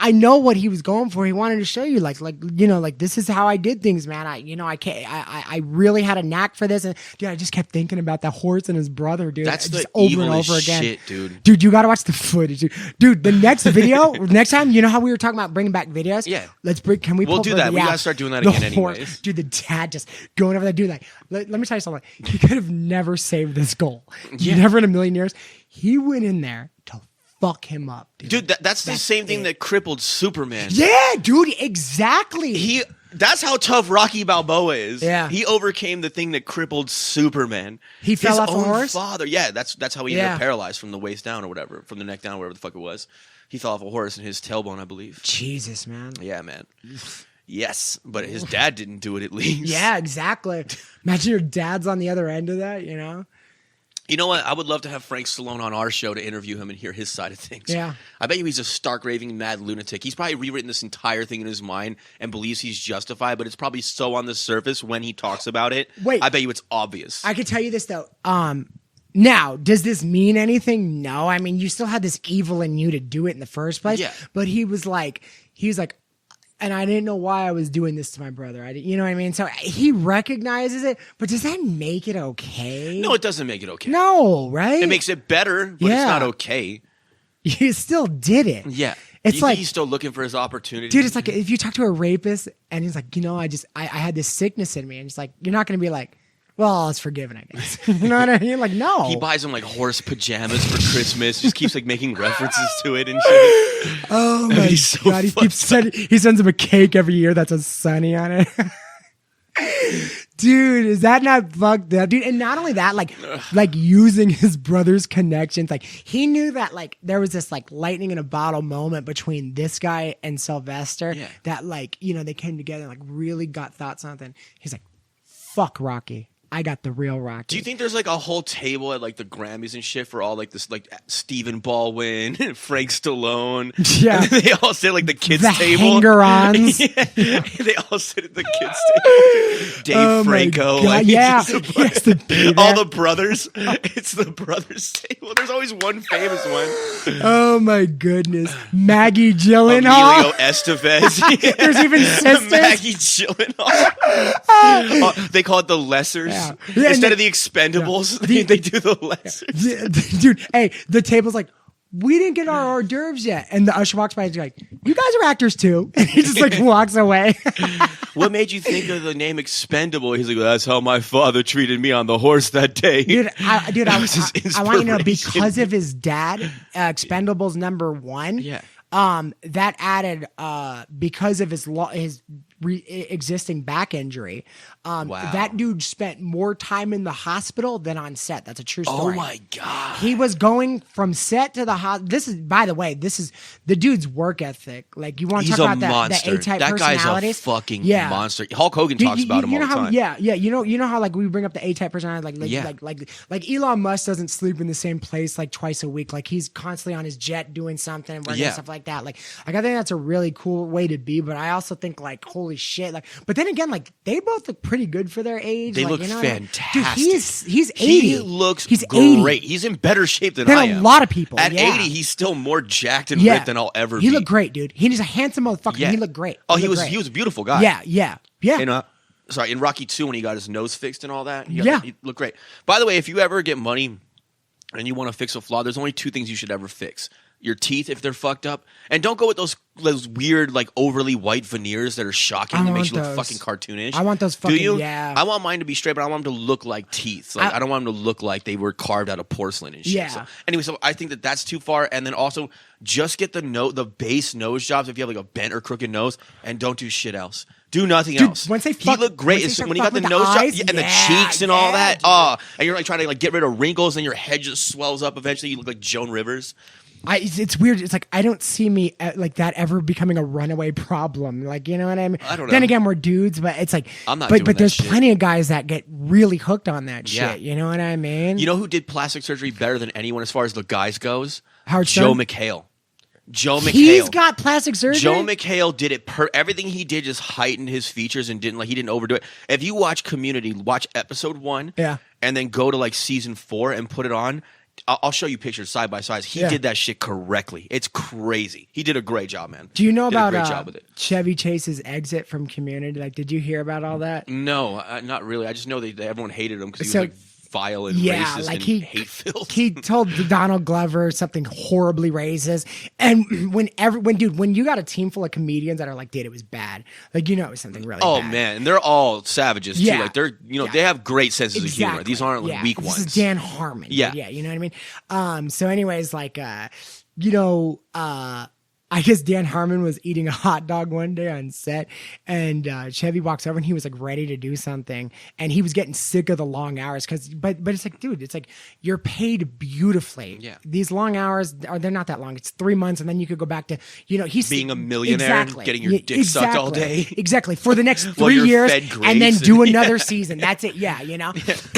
I know what he was going for. He wanted to show you, like this is how I did things, man. I really had a knack for this, and dude, I just kept thinking about that horse and his brother, dude. That's just the over and over evilest again, shit, dude. Dude, you got to watch the footage, dude. The next video, next time, you know how we were talking about bringing back videos? Yeah. Can we? We'll pull do for that. the- We yeah, gotta start doing that the again horse. anyways. Dude, the dad just going over there, dude. Like, let me tell you something. He could have never saved this goal. Yeah. Never in a million years. He went in there to fuck him up, dude. Dude, that's the same thing that crippled Superman. Yeah, dude, exactly. That's how tough Rocky Balboa is. Yeah. He overcame the thing that crippled Superman. He fell off a own horse? father. Yeah, that's how he ended Yeah. up paralyzed from the waist down or whatever, from the neck down, whatever the fuck it was. He fell off a horse and his tailbone, I believe. Jesus, man. Yeah, man. Yes, but his dad didn't do it at least. Yeah, exactly. Imagine your dad's on the other end of that, you know? You know what? I would love to have Frank Stallone on our show to interview him and hear his side of things. Yeah. I bet you he's a stark raving mad lunatic. He's probably rewritten this entire thing in his mind and believes he's justified, but it's probably so on the surface when he talks about it. Wait. I bet you it's obvious. I can tell you this, though. Now, does this mean anything? No. I mean, you still had this evil in you to do it in the first place. Yeah. But he was like, and I didn't know why I was doing this to my brother. You know what I mean? So he recognizes it, but does that make it okay? No, it doesn't make it okay. No, right? It makes it better, but Yeah. it's not okay. You still did it. Yeah. It's You like, think he's still looking for his opportunity. dude, it's like if you talk to a rapist and he's like, I had this sickness in me. And it's like, you're not going to be like, well, it's forgiven, I guess. You know what I mean? Like, no. He buys him like horse pajamas for Christmas. Just keeps like making references to it and shit. Oh my He's so God. He sends him a cake every year that's a Sunny on it. Dude, is that not fucked up, dude? And not only that, like using his brother's connections, like he knew that like there was this like lightning in a bottle moment between this guy and Sylvester that like, they came together and like really got thoughts on something. He's like, fuck Rocky. I got the real Rocky. Do you think there's like a whole table at like the Grammys and shit for all like this like Stephen Baldwin, Frank Stallone? Yeah. And they all sit like the kids the table. hanger-ons? Yeah. They all sit at the kids table. Dave Oh my Franco, God. like Yeah. it's just He has to be all there. the brothers. It's the brothers table. There's always one famous one. Oh my goodness. Maggie Gyllenhaal. Emilio Estevez. There's even sisters. Maggie Gyllenhaal. They call it the lessers. Yeah, Instead and of the Expendables, The- they do the lessers. Dude, hey, the table's like, we didn't get our hors d'oeuvres yet. And the usher walks by and he's like, you guys are actors too. And he just like walks away. What made you think of the name Expendable? He's like, well, that's how my father treated me on the horse that day. Dude, I was his want you to know, inspiration. because of his dad, Expendables #1, Yeah. that added, because of his existing back injury, that dude spent more time in the hospital than on set. That's a true story. Oh my God. He was going from set to the hospital. This is, by the way, the dude's work ethic. Like, you want to He's talk a about monster. the A-type That guy's a personalities? fucking monster. Hulk Hogan talks about him all the time. Yeah. You know how like we bring up the A-type personality, like Elon Musk doesn't sleep in the same place like twice a week. Like, he's constantly on his jet doing something and working and stuff like that. Like I think that's a really cool way to be. But I also think like, holy shit. Like, but then again, like they both look pretty good for their age. They like, look you know, fantastic. Dude, he's 80. He looks he's great. 80. He's in better shape than Than I a am. lot of people, At yeah. 80, he's still more jacked and ripped than I'll ever be. He looked great, dude. He's a handsome motherfucker. Yeah. He looked great. Oh, he he looked was great. a beautiful guy. Yeah. In Rocky 2 when he got his nose fixed and all that. He looked great. By the way, if you ever get money and you want to fix a flaw, there's only 2 things you should ever fix. Your teeth, if they're fucked up. And don't go with those weird, like, overly white veneers that are shocking that makes you look fucking cartoonish. I want those fucking, Do you? yeah. I want mine to be straight, but I want them to look like teeth. Like, I don't want them to look like they were carved out of porcelain and shit. Yeah. So, anyway, so I think that that's too far. And then also, just get the base nose jobs if you have, like, a bent or crooked nose, and don't do shit else. Do nothing Dude, else. once they he fuck- looked great once they start when he got the fucking with nose the job eyes, and the yeah, cheeks and all yeah, that. dude. Oh, and you're like trying to like get rid of wrinkles, and your head just swells up. Eventually, you look like Joan Rivers. It's weird. It's like I don't see me like that ever becoming a runaway problem. Like, you know what I mean? I don't know. Then again, we're dudes, but it's like I'm not But doing that there's shit. plenty of guys that get really hooked on that Yeah. shit. You know what I mean? You know who did plastic surgery better than anyone as far as the guys goes? Howard Joe Stern? McHale. Joe McHale. He's got plastic surgery. Joe McHale did it everything he did just heightened his features and he didn't overdo it. If you watch Community, watch episode 1 Yeah. and then go to like season 4 and put it on. I'll show you pictures side by side. He did that shit correctly. It's crazy. He did a great job, man. Do you know Did a about great job with it. Chevy Chase's exit from Community? Like, did you hear about all that? No, not really. I just know that everyone hated him because he So- was like vile and Yeah, racist like and he hate-filled. he told Donald Glover something horribly racist, and when you got a team full of comedians that are like, dude, it was bad, like, you know, it was something really Oh bad. man, and they're all savages Yeah. too. Like they're they have great senses of humor. Exactly. These aren't like Yeah. weak This ones. is Dan Harmon. Yeah. Yeah, you know what I mean? So anyways, like I guess Dan Harmon was eating a hot dog one day on set, and Chevy walks over and he was like ready to do something, and he was getting sick of the long hours but it's like, dude, it's like you're paid beautifully. Yeah. They're not that long. It's 3 months, and then you could go back to he's Being a millionaire and getting your dick sucked all day. Exactly, for the next While 3 you're years, fed and then grapes do and- another season. That's it. Yeah, you know.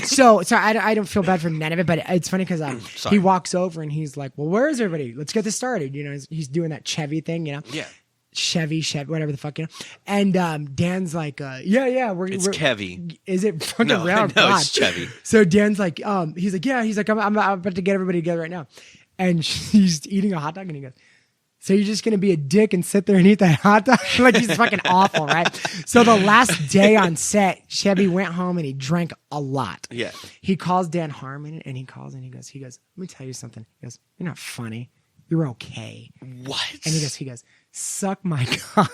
So I don't feel bad for none of it, but it's funny because Sorry. he walks over and he's like, "Well, where is everybody? Let's get this started." You know, he's doing that Chevy thing. You know. Yeah. Chevy, whatever the fuck, you know. And Dan's like, yeah, we're Kevy. Is it fucking No, real? no, God. it's Chevy. So Dan's like, he's like, I'm about to get everybody together right now. And he's eating a hot dog and he goes, so you're just gonna be a dick and sit there and eat that hot dog? Like, he's fucking awful, right? So the last day on set, Chevy went home and he drank a lot. Yeah. He calls Dan Harmon and he calls and he goes, let me tell you something. He goes, you're not funny. You're okay. What? And he goes, suck my cock.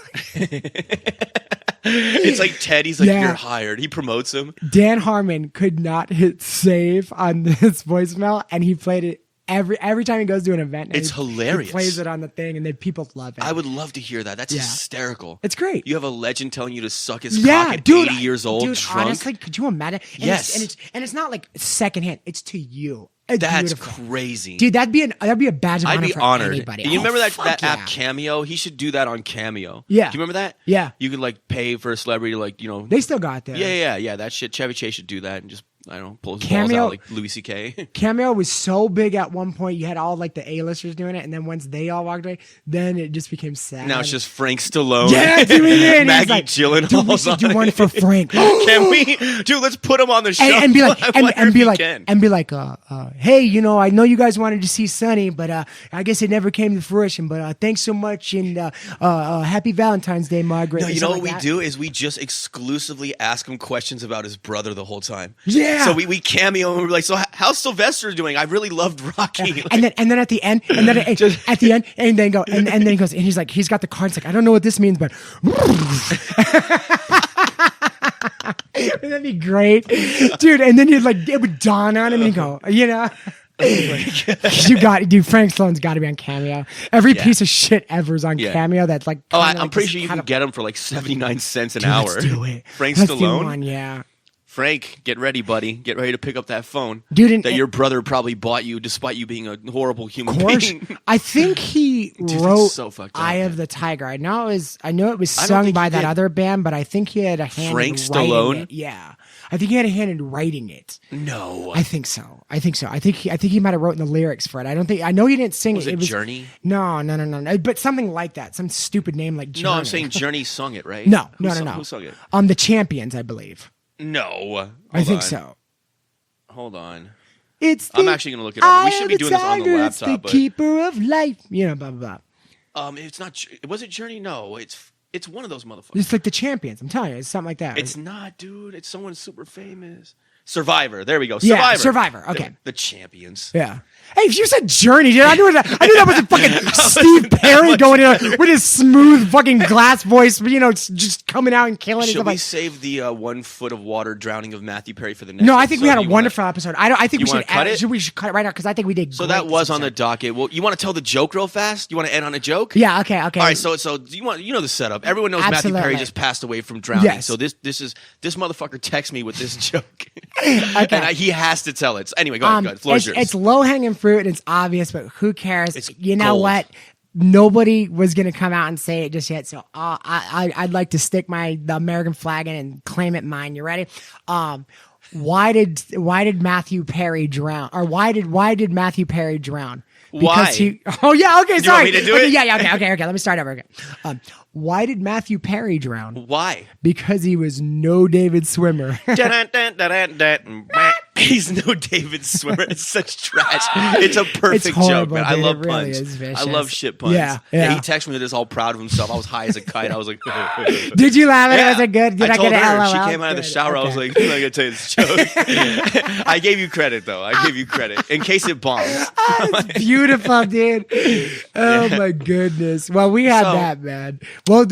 It's like Ted. He's like, Yeah. you're hired. He promotes him. Dan Harmon could not hit save on this voicemail, and he played it every time he goes to an event. And It's hilarious. He plays it on the thing, and then people love it. I would love to hear that. That's Yeah. hysterical. It's great. You have a legend telling you to suck his Yeah, cock at dude. 80 years old, dude, drunk. honestly, could you imagine? And Yes. it's not like secondhand. It's to you. It's That's beautiful. crazy. Dude, that'd be a badge of I'd honor be for honored. anybody. You remember that fuck app yeah. Cameo? He should do that on Cameo. Yeah. Do you remember that? Yeah. You could like pay for a celebrity to They still got that. Yeah. That shit. Chevy Chase should do that and just pull his balls Cameo- out like Louis C.K. Cameo was so big at one point. You had all like the A-listers doing it, and then once they all walked away, then it just became sad. Now it's just Frank Stallone. yeah, dude, and Maggie he's like, Gyllenhaal. dude, we should do one for Frank. Can we, dude? Let's put him on the show. and be like, I wonder and if be he like, can. hey, I know you guys wanted to see Sonny, but I guess it never came to fruition. But thanks so much, and happy Valentine's Day, Margaret. No, or you know something what like we that. do is we just exclusively ask him questions about his brother the whole time. Yeah. So we cameo and we're like, so how's Sylvester doing? I really loved Rocky. Like, And then at the end, and then at the end, and then go, and then he goes, and he's like, he's got the cards. Like, I don't know what this means, but that'd be great, dude. And then you'd like, it would dawn on him, and he'd go, dude. Frank Stallone's got to be on Cameo. Every piece of shit ever is on Yeah. Cameo. That's like, oh, kinda I'm like pretty this sure you kind can of- get him for like 79 cents an Dude, hour. Let's do it. Frank Let's do Stallone. one, yeah. Frank, get ready, buddy. Get ready to pick up that phone. Dude, and- that your brother probably bought you despite you being a horrible human Of course, being. I think he that's wrote so fucked up, "Eye of man. the Tiger." I know it was I don't sung think by he that did. other band, but I think he had a hand Frank in writing Stallone? it. Yeah, I think he had a hand in writing it. No. I think so. I think he might have written the lyrics for it. I know he didn't sing Was it. it Journey? No, but something like that. Some stupid name like Journey. No, I'm saying Journey sung it, right? no. Who sung it? The Champions, I believe. No. I think Hold on. so. Hold on. It's I'm the actually going to look it up. We eye should of be doing this on the tiger, it's laptop. the But, keeper of life. Blah blah blah. it's not. Was it Journey? No, it's one of those motherfuckers. It's like the Champions. I'm telling you, it's something like that. It's not, dude. It's someone super famous. Survivor. There we go. Yeah, Survivor. Survivor. Okay. The champions. Yeah. Hey, if you said Journey, dude, I knew that was a fucking Steve Perry going in with his smooth fucking glass voice, just coming out and killing it. Should we save the 1 foot of water drowning of Matthew Perry for the next? No, I think we had a You wonderful episode. I think we should cut it. We should cut it right now because I think we did. So great that was this on the episode. docket. Well, you want to tell the joke real fast? You want to end on a joke? Yeah. Okay. All right, so you know the setup. Everyone knows Matthew Absolutely. Perry just passed away from drowning. Yes. So this motherfucker texts me with this joke, Okay. and he has to tell it. So anyway, go ahead. Go ahead. Floor's yours. It's low hanging fruit and it's obvious, but who cares? It's you know gold. what? Nobody was gonna come out and say it just yet, so I'd like to stick the American flag in and claim it mine. You ready? Why did Matthew Perry drown? Or why did Matthew Perry drown? Why? Oh yeah, okay, You sorry. want me to do Okay, it? Yeah, okay. Let me start over again. Why did Matthew Perry drown? Why? Because he was no David Swimmer. He's no David Swimmer. It's such trash. It's a perfect It's joke, horrible, man. I dude. love It really puns. is vicious. I love shit puns. Yeah. He texted me with this all proud of himself. I was high as a kite. I was like, Did you laugh at it? Yeah. Was it good? Did I told get an her. LOL? She came out of the Good. shower. I was Okay. like, I'm not gonna tell you this joke. I gave you credit though. I gave you credit in case it bombs. It's beautiful, dude. Oh my goodness. Well, we had So- that, man. Well,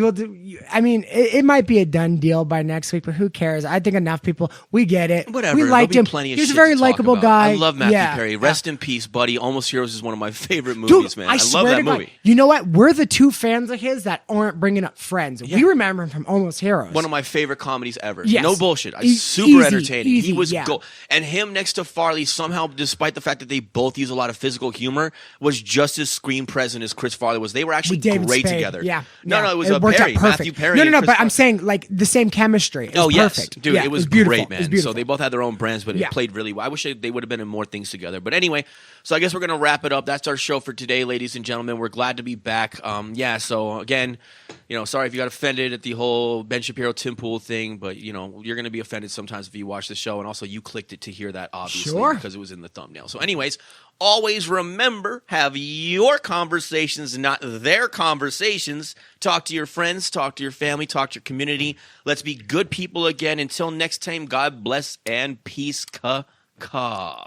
I mean, it might be a done deal by next week, but who cares? I think enough people. We get it. Whatever. We liked There'll him. be plenty of He was a shit very to talk likable about. guy. I love Matthew Yeah. Perry. Rest in peace, buddy. Almost Heroes is one of my favorite Dude, movies, man. I swear love that to God, movie. you know what? We're the two fans of his that aren't bringing up Friends. We remember him from Almost Heroes. One of my favorite comedies ever. Yes. No bullshit. Easy, Super entertaining. easy, He was yeah. and him next to Farley somehow, despite the fact that they both use a lot of physical humor, was just as screen present as Chris Farley was. They were actually With David great Spade. together. Yeah. No, yeah. it was worked Perry, out perfect. Matthew Perry. No, and Chris but I'm Farley. saying like the same chemistry. It was yes, perfect. dude, Yeah, it was beautiful. great, It was man. So beautiful. they both had their own brands, but Yeah. it played really well. I wish they would have been in more things together. But anyway, so I guess we're gonna wrap it up. That's our show for today, ladies and gentlemen. We're glad to be back. So again, sorry if you got offended at the whole Ben Shapiro Tim Pool thing, but you're gonna be offended sometimes if you watch the show, and also you clicked it to hear that, obviously, Sure. because it was in the thumbnail. So anyways, always remember, have your conversations, not their conversations. Talk to your friends, talk to your family, talk to your community. Let's be good people again. Until next time, God bless and peace. Ka-ka.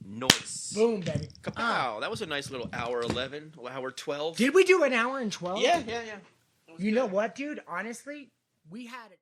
Noise. Boom, baby. Kapow. That was a nice little hour 11, hour 12. Did we do an hour and 12? Yeah. You know what, dude? Honestly, we had it.